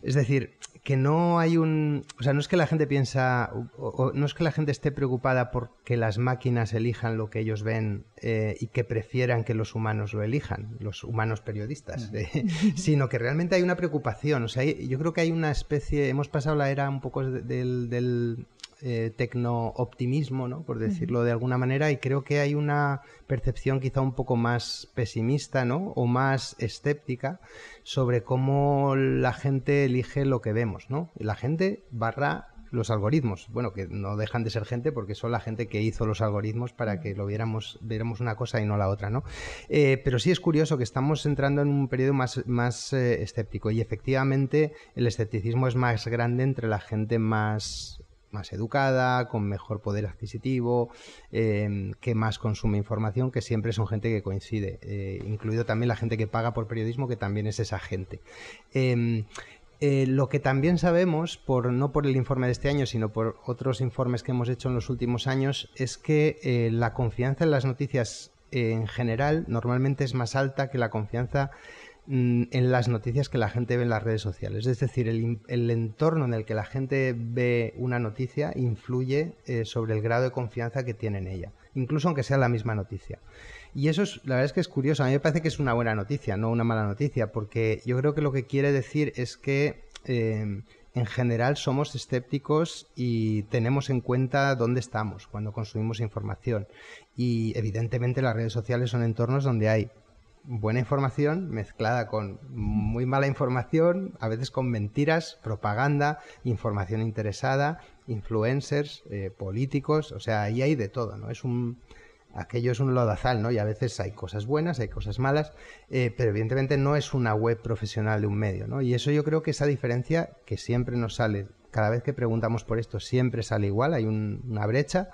S1: Es decir, que no hay un... O sea, no es que la gente piensa... O no es que la gente esté preocupada porque las máquinas elijan lo que ellos ven y que prefieran que los humanos lo elijan, los humanos periodistas, sino que realmente hay una preocupación. O sea, yo creo que hay una especie... Hemos pasado la era un poco del tecno-optimismo, ¿no? Por decirlo de alguna manera, y creo que hay una percepción quizá un poco más pesimista, ¿no? O más escéptica sobre cómo la gente elige lo que vemos, ¿no? La gente / los algoritmos, que no dejan de ser gente porque son la gente que hizo los algoritmos para que viéramos una cosa y no la otra, ¿no? Pero sí es curioso que estamos entrando en un periodo más escéptico, y efectivamente el escepticismo es más grande entre la gente más educada, con mejor poder adquisitivo, que más consume información, que siempre son gente que coincide, incluido también la gente que paga por periodismo, que también es esa gente. Lo que también sabemos, no por el informe de este año, sino por otros informes que hemos hecho en los últimos años, es que la confianza en las noticias en general normalmente es más alta que la confianza en las noticias que la gente ve en las redes sociales. Es decir, el entorno en el que la gente ve una noticia influye sobre el grado de confianza que tiene en ella, incluso aunque sea la misma noticia. Y eso la verdad es que es curioso. A mí me parece que es una buena noticia, no una mala noticia, porque yo creo que lo que quiere decir es que en general somos escépticos y tenemos en cuenta dónde estamos cuando consumimos información. Y evidentemente las redes sociales son entornos donde hay buena información mezclada con muy mala información, a veces con mentiras, propaganda, información interesada, influencers, políticos, o sea, ahí hay de todo, ¿no? Aquello es un lodazal, ¿no? Y a veces hay cosas buenas, hay cosas malas, pero evidentemente no es una web profesional de un medio, ¿no? Y eso yo creo que esa diferencia que siempre nos sale, cada vez que preguntamos por esto siempre sale igual, hay una brecha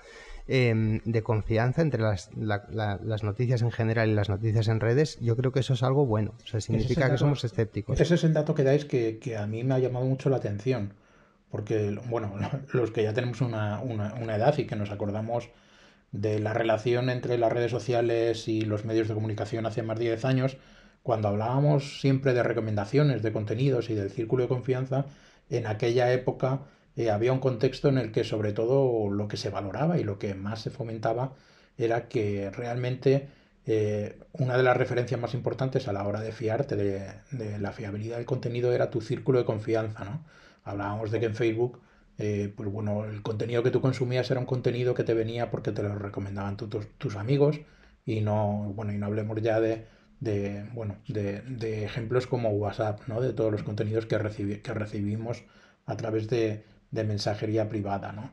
S1: de confianza entre las noticias en general y las noticias en redes. Yo creo que eso es algo bueno, o sea, significa que somos escépticos.
S3: Ese es el dato que dais que a mí me ha llamado mucho la atención, porque, bueno, los que ya tenemos una edad y que nos acordamos de la relación entre las redes sociales y los medios de comunicación hace más de 10 años, cuando hablábamos siempre de recomendaciones, de contenidos y del círculo de confianza, en aquella época había un contexto en el que sobre todo lo que se valoraba y lo que más se fomentaba era que realmente una de las referencias más importantes a la hora de fiarte de la fiabilidad del contenido era tu círculo de confianza, ¿no? Hablábamos de que en Facebook, pues bueno, el contenido que tú consumías era un contenido que te venía porque te lo recomendaban tus amigos, y no hablemos ya de ejemplos como WhatsApp, ¿no? De todos los contenidos que recibimos a través de mensajería privada, ¿no?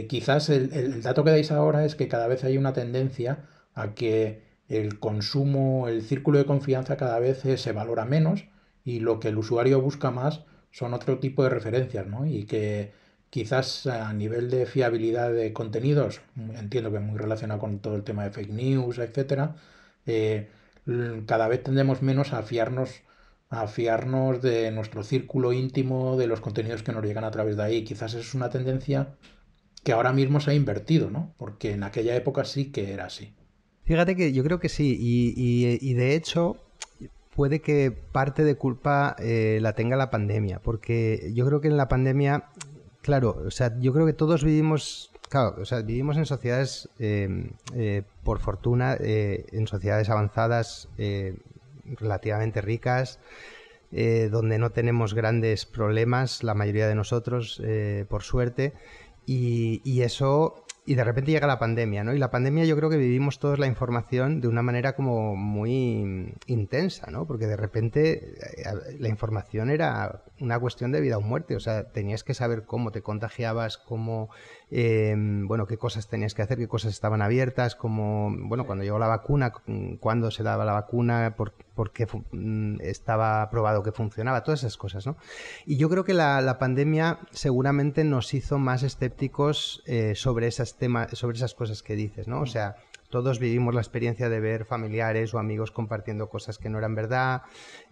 S3: Quizás el dato que dais ahora es que cada vez hay una tendencia a que el consumo, el círculo de confianza cada vez se valora menos, y lo que el usuario busca más son otro tipo de referencias, ¿no? Y que quizás a nivel de fiabilidad de contenidos, entiendo que es muy relacionado con todo el tema de fake news, etcétera, cada vez tendemos menos a fiarnos de nuestro círculo íntimo, de los contenidos que nos llegan a través de ahí. Quizás es una tendencia que ahora mismo se ha invertido, ¿no? Porque en aquella época sí que era así.
S1: Fíjate que yo creo que sí, y de hecho puede que parte de culpa la tenga la pandemia, porque yo creo que en la pandemia, claro, o sea, yo creo que todos vivimos en sociedades, por fortuna, en sociedades avanzadas, relativamente ricas, donde no tenemos grandes problemas, la mayoría de nosotros, por suerte, y eso... Y de repente llega la pandemia, ¿no? Y la pandemia, yo creo que vivimos todos la información de una manera como muy intensa, ¿no? Porque de repente la información era una cuestión de vida o muerte. O sea, tenías que saber cómo te contagiabas, qué cosas tenías que hacer, qué cosas estaban abiertas, cuando llegó la vacuna, cuándo se daba la vacuna, por qué estaba probado que funcionaba, todas esas cosas, ¿no? Y yo creo que la pandemia seguramente nos hizo más escépticos sobre esas cosas que dices, ¿no? O sea, todos vivimos la experiencia de ver familiares o amigos compartiendo cosas que no eran verdad,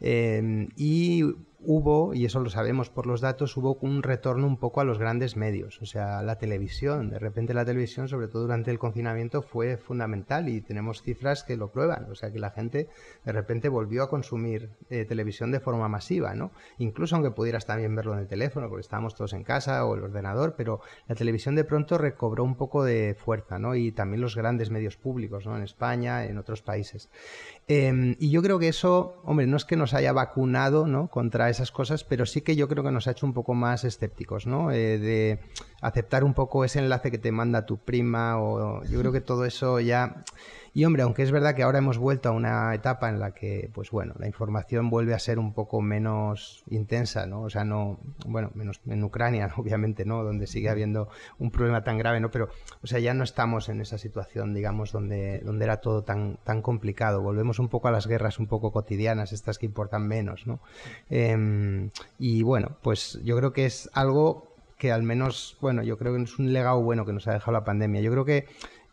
S1: y hubo, y eso lo sabemos por los datos, hubo un retorno un poco a los grandes medios, o sea, la televisión. De repente la televisión, sobre todo durante el confinamiento, fue fundamental y tenemos cifras que lo prueban, o sea, que la gente de repente volvió a consumir televisión de forma masiva, ¿no? Incluso aunque pudieras también verlo en el teléfono, porque estábamos todos en casa o el ordenador, pero la televisión de pronto recobró un poco de fuerza, ¿no? Y también los grandes medios públicos, ¿no? En España, en otros países. Y yo creo que eso, hombre, no es que nos haya vacunado, ¿no?, contra esas cosas, pero sí que yo creo que nos ha hecho un poco más escépticos, ¿no? De aceptar un poco ese enlace que te manda tu prima, o yo creo que todo eso ya... Y hombre, aunque es verdad que ahora hemos vuelto a una etapa en la que, pues bueno, la información vuelve a ser un poco menos intensa, ¿no? O sea, no, bueno, menos en Ucrania, obviamente, ¿no? Donde sigue habiendo un problema tan grave, ¿no? Pero, o sea, ya no estamos en esa situación, digamos, donde era todo tan complicado. Volvemos un poco a las guerras un poco cotidianas, estas que importan menos, ¿no? Y bueno, pues yo creo que es algo que al menos, bueno, yo creo que es un legado bueno que nos ha dejado la pandemia. Yo creo que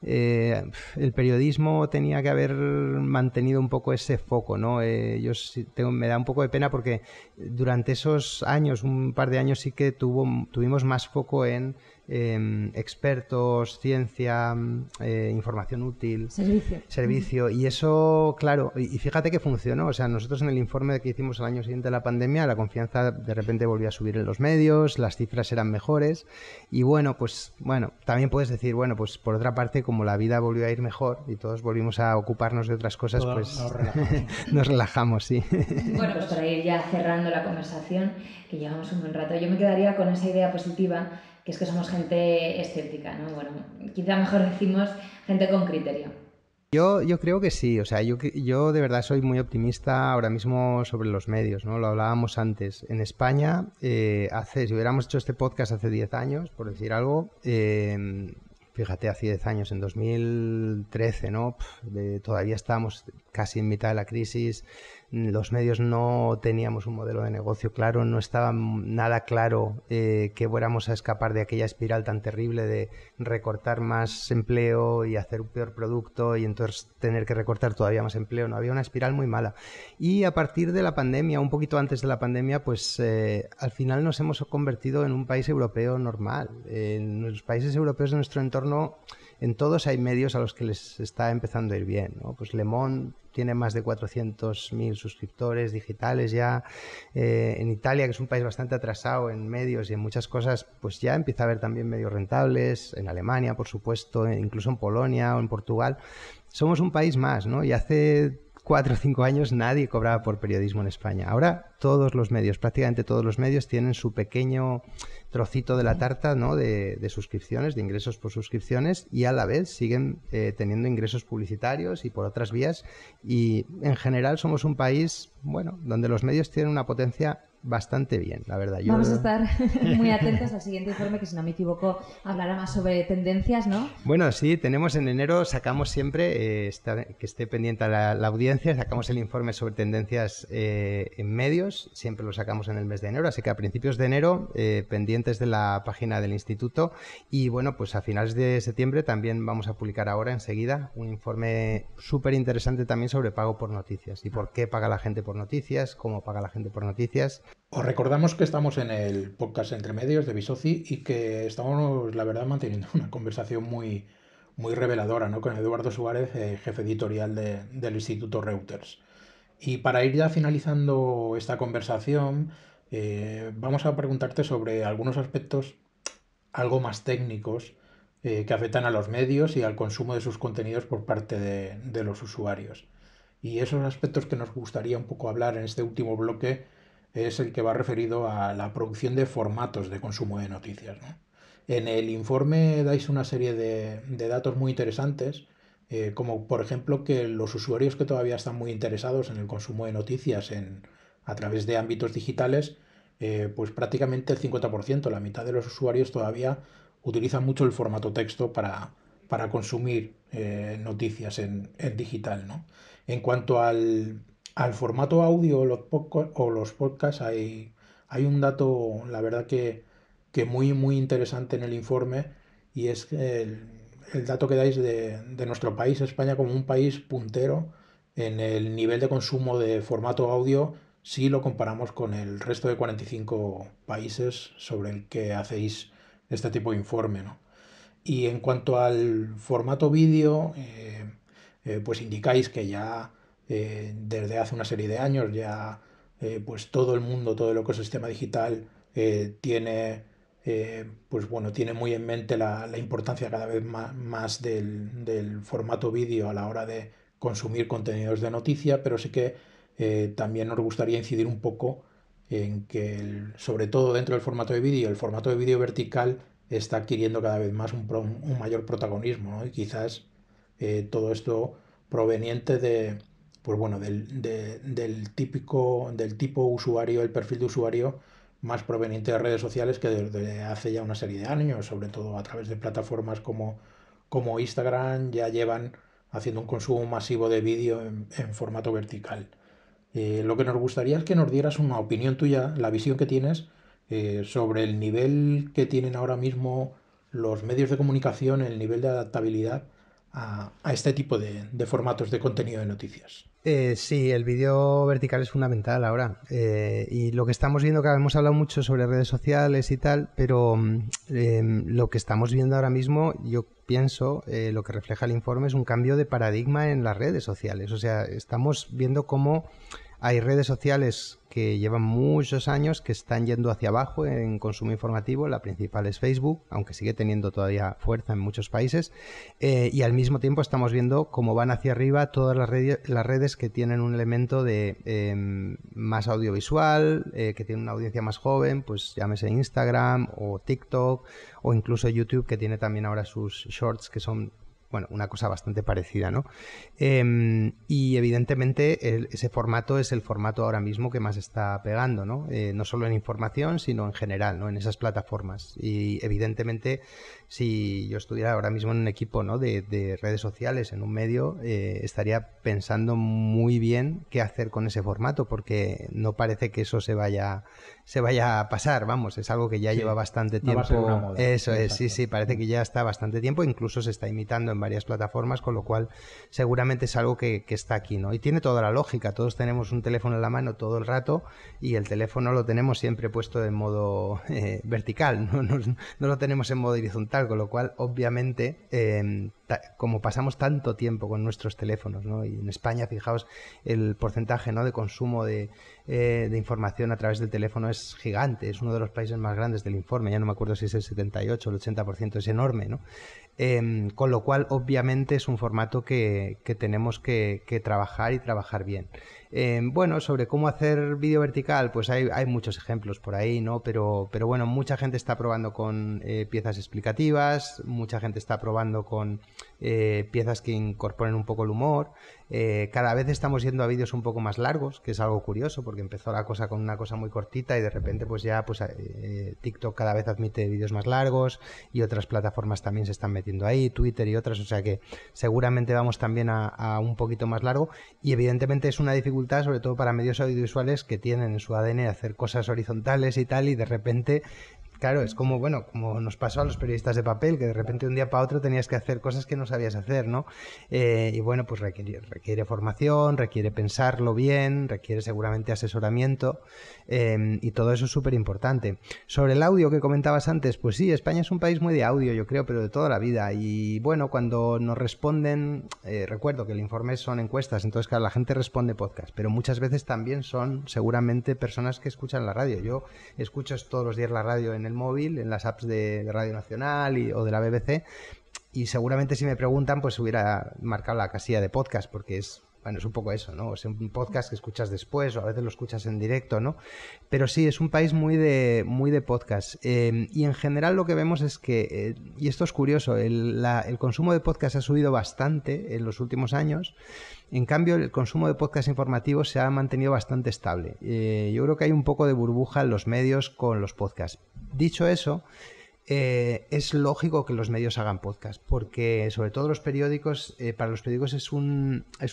S1: el periodismo tenía que haber mantenido un poco ese foco, ¿no? Me da un poco de pena porque durante esos años, un par de años, sí que tuvimos más foco en expertos, ciencia, información útil, servicio, y eso, claro, y fíjate que funcionó. O sea, nosotros en el informe que hicimos al año siguiente de la pandemia, la confianza de repente volvió a subir en los medios, las cifras eran mejores, y bueno, pues bueno, también puedes decir, bueno, pues por otra parte, como la vida volvió a ir mejor y todos volvimos a ocuparnos de otras cosas, pues nos relajamos, sí.
S2: Bueno, pues para ir ya cerrando la conversación, que llevamos un buen rato, yo me quedaría con esa idea positiva, que es que somos gente escéptica, ¿no? Bueno, quizá mejor decimos gente con criterio.
S1: Yo creo que sí, o sea, yo de verdad soy muy optimista ahora mismo sobre los medios, ¿no? Lo hablábamos antes. En España, si hubiéramos hecho este podcast hace 10 años, por decir algo, fíjate, hace 10 años, en 2013, ¿no? Todavía estábamos casi en mitad de la crisis, los medios no teníamos un modelo de negocio claro, no estaba nada claro que fuéramos a escapar de aquella espiral tan terrible de recortar más empleo y hacer un peor producto y entonces tener que recortar todavía más empleo. No, había una espiral muy mala. Y a partir de la pandemia, un poquito antes de la pandemia, pues al final nos hemos convertido en un país europeo normal. En los países europeos de nuestro entorno, en todos hay medios a los que les está empezando a ir bien, ¿no? Pues Le Monde tiene más de 400.000 suscriptores digitales ya. En Italia, que es un país bastante atrasado en medios y en muchas cosas, pues ya empieza a haber también medios rentables. En Alemania, por supuesto, incluso en Polonia o en Portugal. Somos un país más, ¿no? Y hace 4 o 5 años nadie cobraba por periodismo en España. Ahora todos los medios, prácticamente todos los medios, tienen su pequeño trocito de la tarta, ¿no? de suscripciones, de ingresos por suscripciones, y a la vez siguen teniendo ingresos publicitarios y por otras vías, y en general somos un país, bueno, donde los medios tienen una potencia bastante bien, la verdad.
S2: Vamos a estar muy atentos al siguiente informe, que si no me equivoco hablará más sobre tendencias, ¿no?
S1: Bueno, sí, tenemos en enero, sacamos siempre, que esté pendiente a la audiencia, sacamos el informe sobre tendencias en medios, siempre lo sacamos en el mes de enero, así que a principios de enero, pendientes de la página del instituto, y bueno, pues a finales de septiembre también vamos a publicar ahora enseguida un informe súper interesante también sobre pago por noticias y por qué paga la gente por noticias, cómo paga la gente por noticias.
S3: Os recordamos que estamos en el podcast Entre Medios de Bisoci y que estamos, la verdad, manteniendo una conversación muy reveladora, ¿no? Con Eduardo Suárez, jefe editorial del Instituto Reuters. Y para ir ya finalizando esta conversación, vamos a preguntarte sobre algunos aspectos algo más técnicos que afectan a los medios y al consumo de sus contenidos por parte de los usuarios. Y esos aspectos que nos gustaría un poco hablar en este último bloque es el que va referido a la producción de formatos de consumo de noticias, ¿no? En el informe dais una serie de datos muy interesantes, como por ejemplo que los usuarios que todavía están muy interesados en el consumo de noticias a través de ámbitos digitales, pues prácticamente el 50%, la mitad de los usuarios todavía utilizan mucho el formato texto para consumir noticias en digital, ¿no? En cuanto al formato audio o los podcasts, hay un dato, la verdad que muy interesante en el informe, y es que el dato que dais de nuestro país, España, como un país puntero en el nivel de consumo de formato audio si lo comparamos con el resto de 45 países sobre el que hacéis este tipo de informe, ¿no? Y en cuanto al formato vídeo, pues indicáis que ya desde hace una serie de años ya pues todo el mundo, todo el ecosistema digital tiene pues bueno, tiene muy en mente la importancia cada vez más del formato vídeo a la hora de consumir contenidos de noticia, pero sí que también nos gustaría incidir un poco en que, sobre todo dentro del formato de vídeo, el formato de vídeo vertical está adquiriendo cada vez más un mayor protagonismo, ¿no? Y quizás todo esto proveniente de, pues bueno, del tipo usuario, el perfil de usuario más proveniente de redes sociales que desde hace ya una serie de años, sobre todo a través de plataformas como Instagram, ya llevan haciendo un consumo masivo de vídeo en formato vertical. Lo que nos gustaría es que nos dieras una opinión tuya, la visión que tienes sobre el nivel que tienen ahora mismo los medios de comunicación, el nivel de adaptabilidad a este tipo de formatos de contenido de noticias.
S1: Sí, el vídeo vertical es fundamental ahora. Y lo que estamos viendo, que hemos hablado mucho sobre redes sociales y tal, pero lo que estamos viendo ahora mismo, yo pienso, lo que refleja el informe es un cambio de paradigma en las redes sociales. O sea, estamos viendo cómo hay redes sociales que llevan muchos años que están yendo hacia abajo en consumo informativo. La principal es Facebook, aunque sigue teniendo todavía fuerza en muchos países. Y al mismo tiempo estamos viendo cómo van hacia arriba todas las redes que tienen un elemento de más audiovisual, que tienen una audiencia más joven, pues llámese Instagram o TikTok o incluso YouTube, que tiene también ahora sus shorts, que son, bueno, una cosa bastante parecida, ¿no? Y evidentemente ese formato es el formato ahora mismo que más está pegando, ¿no? No solo en información, sino en general, ¿no? En esas plataformas. Y evidentemente, si yo estuviera ahora mismo en un equipo, ¿no?, de redes sociales, en un medio, estaría pensando muy bien qué hacer con ese formato, porque no parece que eso se vaya a pasar, vamos, es algo que ya lleva bastante tiempo.
S4: No va a ser una moda.
S1: Eso es, sí, parece que ya está bastante tiempo, incluso se está imitando en varias plataformas, con lo cual seguramente es algo que está aquí, ¿no? Y tiene toda la lógica, todos tenemos un teléfono en la mano todo el rato y el teléfono lo tenemos siempre puesto en modo vertical, no lo tenemos en modo horizontal, con lo cual obviamente como pasamos tanto tiempo con nuestros teléfonos, ¿no? Y en España, fijaos, el porcentaje, ¿no?, de consumo de información a través del teléfono es gigante, es uno de los países más grandes del informe, ya no me acuerdo si es el 78 o el 80%, es enorme, ¿no? Con lo cual obviamente es un formato que tenemos que trabajar y trabajar bien. Bueno, sobre cómo hacer vídeo vertical, pues hay muchos ejemplos por ahí, ¿no? Pero bueno, mucha gente está probando con piezas explicativas, mucha gente está probando con piezas que incorporen un poco el humor. Cada vez estamos yendo a vídeos un poco más largos, que es algo curioso, porque empezó la cosa con una cosa muy cortita y de repente pues ya TikTok cada vez admite vídeos más largos y otras plataformas también se están metiendo ahí, Twitter y otras, o sea que seguramente vamos también a un poquito más largo y evidentemente es una dificultad sobre todo para medios audiovisuales que tienen en su ADN hacer cosas horizontales y tal, y de repente, claro, es como, bueno, como nos pasó a los periodistas de papel, que de repente un día para otro tenías que hacer cosas que no sabías hacer, ¿no? Y bueno, pues requiere formación, requiere pensarlo bien, requiere seguramente asesoramiento, y todo eso es súper importante. Sobre el audio que comentabas antes, pues sí, España es un país muy de audio, yo creo, pero de toda la vida. Y bueno, cuando nos responden, recuerdo que el informe son encuestas, entonces claro, la gente responde podcast, pero muchas veces también son seguramente personas que escuchan la radio. Yo escucho todos los días la radio en el móvil, en las apps de Radio Nacional o de la BBC, y seguramente si me preguntan pues hubiera marcado la casilla de podcast, porque es un poco eso, ¿no? Es un podcast que escuchas después o a veces lo escuchas en directo, ¿no? Pero sí, es un país muy de podcast. Y en general lo que vemos es que, y esto es curioso, el consumo de podcast ha subido bastante en los últimos años. En cambio, el consumo de podcast informativos se ha mantenido bastante estable. Yo creo que hay un poco de burbuja en los medios con los podcasts. Dicho eso, es lógico que los medios hagan podcast, porque sobre todo los periódicos, para los periódicos es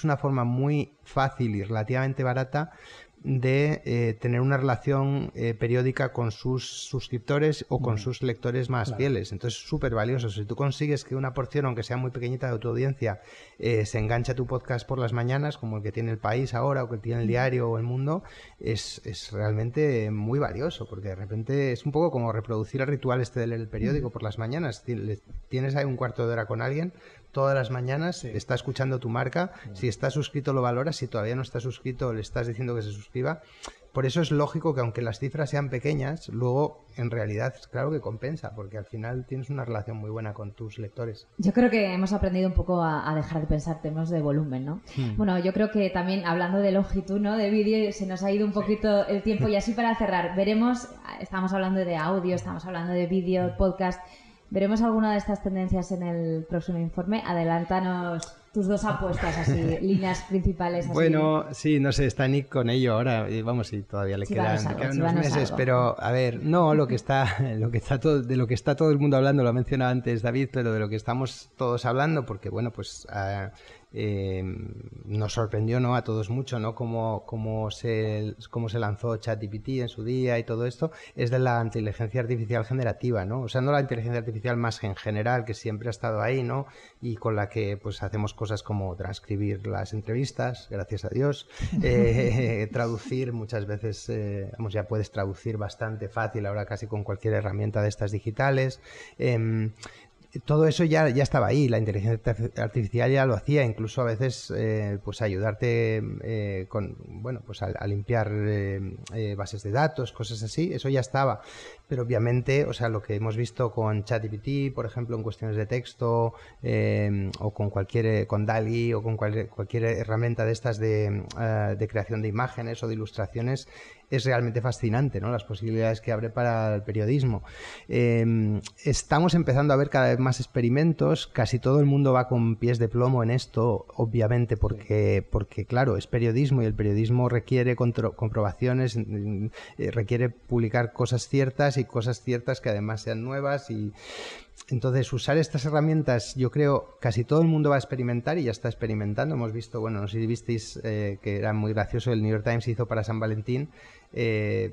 S1: una forma muy fácil y relativamente barata de tener una relación periódica con sus suscriptores o con sus lectores más fieles. Entonces es súper valioso. Si tú consigues que una porción, aunque sea muy pequeñita de tu audiencia, se enganche a tu podcast por las mañanas, como el que tiene El País ahora o que tiene El Diario o El Mundo, es realmente muy valioso, porque de repente es un poco como reproducir el ritual este de leer el periódico por las mañanas. Tienes ahí un cuarto de hora con alguien todas las mañanas, está escuchando tu marca, si está suscrito lo valoras, si todavía no está suscrito le estás diciendo que se suscriba. Por eso es lógico que aunque las cifras sean pequeñas, luego en realidad claro que compensa, porque al final tienes una relación muy buena con tus lectores.
S2: Yo creo que hemos aprendido un poco a dejar de pensar temas de volumen, ¿no? Bueno, yo creo que también hablando de longitud, ¿no? De vídeo, se nos ha ido un poquito el tiempo, y así para cerrar, veremos, estamos hablando de audio, estamos hablando de vídeo, podcast. ¿Veremos alguna de estas tendencias en el próximo informe? Adelántanos tus dos apuestas, así, líneas principales. Así.
S1: Bueno, sí, no sé, está Nick con ello ahora, vamos, sí, todavía le quedan unos meses, pero a ver, no, lo que está todo el mundo hablando, lo ha mencionado antes David, pero de lo que estamos todos hablando, porque bueno, pues nos sorprendió, ¿no?, a todos mucho, ¿no?, cómo se lanzó ChatGPT en su día y todo esto, es de la inteligencia artificial generativa, ¿no? O sea, no la inteligencia artificial más en general, que siempre ha estado ahí, ¿no?, y con la que pues hacemos cosas como transcribir las entrevistas, gracias a Dios, traducir muchas veces, ya puedes traducir bastante fácil ahora casi con cualquier herramienta de estas digitales. Todo eso ya estaba ahí, la inteligencia artificial ya lo hacía, incluso a veces pues ayudarte a limpiar bases de datos, cosas así, eso ya estaba. Pero obviamente, o sea, lo que hemos visto con ChatGPT, por ejemplo, en cuestiones de texto, o con DALL-E o con cualquier herramienta de estas de creación de imágenes o de ilustraciones, es realmente fascinante, ¿no?, las posibilidades que abre para el periodismo. Estamos empezando a ver cada vez más experimentos, casi todo el mundo va con pies de plomo en esto, obviamente, porque claro, es periodismo y el periodismo requiere comprobaciones, requiere publicar cosas ciertas y cosas ciertas que además sean nuevas, y entonces usar estas herramientas, yo creo, casi todo el mundo va a experimentar y ya está experimentando. Hemos visto, bueno, no sé si visteis que era muy gracioso, el New York Times hizo para San Valentín,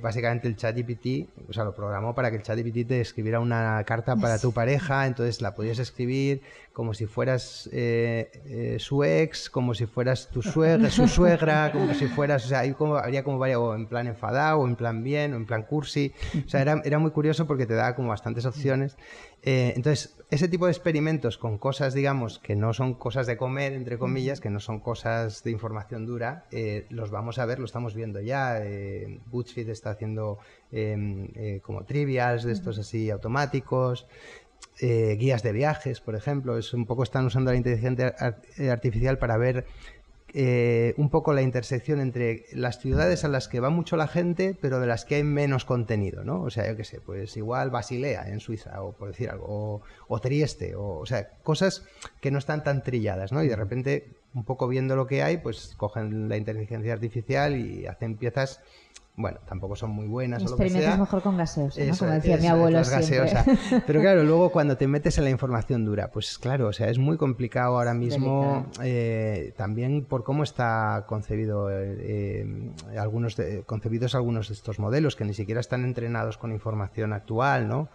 S1: básicamente el ChatGPT, o sea, lo programó para que el ChatGPT te escribiera una carta para tu pareja, entonces la podías escribir como si fueras su ex, como si fueras su suegra, como si fueras, o sea, habría como varias, o en plan enfadado, o en plan bien, o en plan cursi, o sea, era muy curioso porque te daba como bastantes opciones. Entonces, ese tipo de experimentos con cosas, digamos, que no son cosas de comer, entre comillas, que no son cosas de información dura, los vamos a ver, lo estamos viendo ya. BuzzFeed está haciendo como trivials de estos así automáticos, guías de viajes, por ejemplo. Es un poco, están usando la inteligencia artificial para ver un poco la intersección entre las ciudades a las que va mucho la gente, pero de las que hay menos contenido, ¿no? O sea, yo qué sé, pues igual Basilea en Suiza, o por decir algo, o Trieste, o sea, cosas que no están tan trilladas, ¿no? Y de repente, un poco viendo lo que hay, pues cogen la inteligencia artificial y hacen piezas, bueno, tampoco son muy buenas o lo que sea.
S2: Experimentas mejor con gaseosa, ¿no? Como decía mi abuelo siempre.
S1: Pero claro, luego cuando te metes en la información dura, pues claro, o sea, es muy complicado ahora mismo, también por cómo está concebido concebidos algunos de estos modelos, que ni siquiera están entrenados con información actual, ¿no?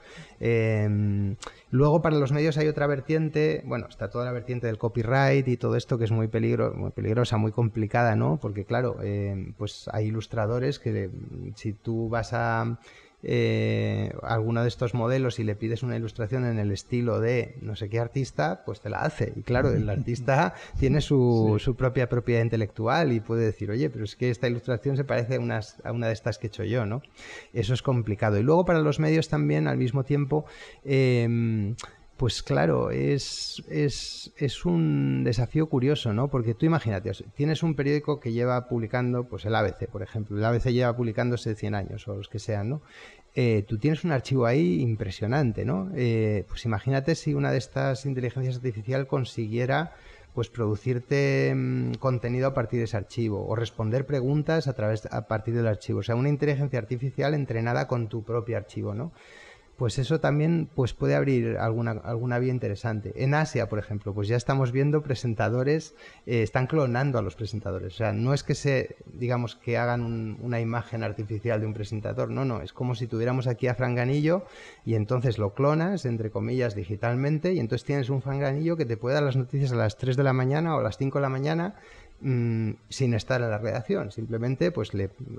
S1: Luego para los medios hay otra vertiente, bueno, está toda la vertiente del copyright y todo esto, que es muy peligrosa, muy complicada, ¿no? Porque claro, pues hay ilustradores que si tú vas a alguno de estos modelos y le pides una ilustración en el estilo de no sé qué artista, pues te la hace. Y claro, el artista tiene su propia propiedad intelectual y puede decir, oye, pero es que esta ilustración se parece a una de estas que he hecho yo, ¿no? Eso es complicado. Y luego para los medios también, al mismo tiempo, pues claro, es un desafío curioso, ¿no? Porque tú imagínate, tienes un periódico que lleva publicando, pues el ABC, por ejemplo. El ABC lleva publicándose 100 años o los que sean, ¿no? Tú tienes un archivo ahí impresionante, ¿no? Pues imagínate si una de estas inteligencias artificiales consiguiera pues producirte contenido a partir de ese archivo o responder preguntas a partir del archivo. O sea, una inteligencia artificial entrenada con tu propio archivo, ¿no? pues eso también pues puede abrir alguna vía interesante. En Asia, por ejemplo, pues ya estamos viendo presentadores, están clonando a los presentadores. O sea, no es que digamos que hagan una imagen artificial de un presentador, no, es como si tuviéramos aquí a Franganillo y entonces lo clonas, entre comillas, digitalmente, y entonces tienes un Franganillo que te puede dar las noticias a las 3 de la mañana o a las 5 de la mañana sin estar en la redacción. Simplemente pues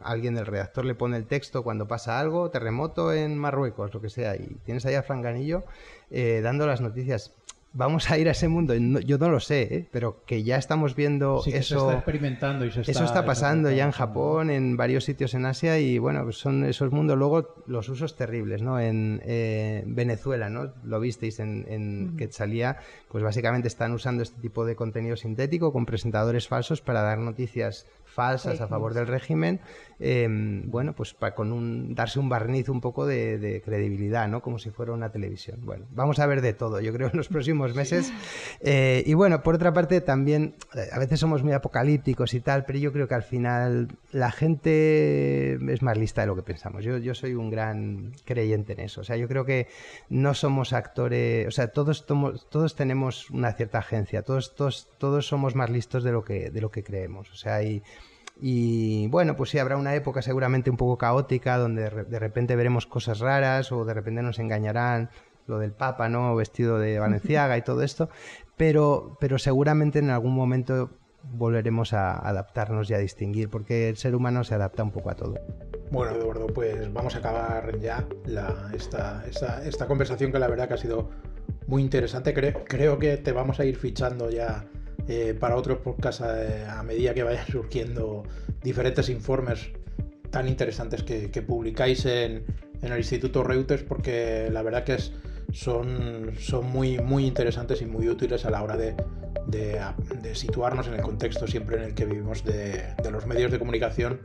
S1: alguien del redactor le pone el texto cuando pasa algo, terremoto en Marruecos, lo que sea, y tienes ahí a Franganillo dando las noticias. Vamos a ir a ese mundo, yo no lo sé, pero que ya estamos viendo
S4: sí, que
S1: eso.
S4: Se está experimentando y
S1: eso está pasando ya en Japón, en varios sitios en Asia, y bueno, pues son esos mundos. Luego los usos terribles, ¿no? En Venezuela, ¿no? Lo visteis que salía, pues básicamente están usando este tipo de contenido sintético con presentadores falsos para dar noticias falsas a favor del régimen, bueno, pues darse un barniz un poco de credibilidad, ¿no? Como si fuera una televisión. Bueno, vamos a ver de todo, yo creo, en los próximos meses. Y bueno, por otra parte, también, a veces somos muy apocalípticos y tal, pero yo creo que al final la gente es más lista de lo que pensamos. Yo soy un gran creyente en eso. O sea, yo creo que no somos actores, o sea, todos tenemos una cierta agencia, todos somos más listos de lo que creemos. O sea, y bueno, pues sí, habrá una época seguramente un poco caótica donde de repente veremos cosas raras o de repente nos engañarán, lo del Papa, ¿no? Vestido de Balenciaga y todo esto, pero seguramente en algún momento volveremos a adaptarnos y a distinguir, porque el ser humano se adapta un poco a todo.
S3: Bueno, Eduardo, pues vamos a acabar ya esta conversación, que la verdad que ha sido muy interesante. Creo que te vamos a ir fichando ya para otros podcasts a medida que vayan surgiendo diferentes informes tan interesantes que publicáis en el Instituto Reuters, porque la verdad que son muy, muy interesantes y muy útiles a la hora de situarnos en el contexto siempre en el que vivimos de los medios de comunicación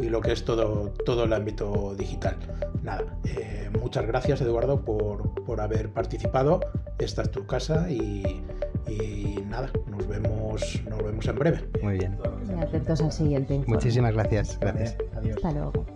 S3: y lo que es todo el ámbito digital. Nada, muchas gracias, Eduardo, por haber participado. Esta es tu casa y nada, nos vemos en breve.
S1: Muy bien.
S2: Y atentos al siguiente.
S1: Muchísimas gracias. Gracias.
S4: Adiós.
S2: Hasta luego.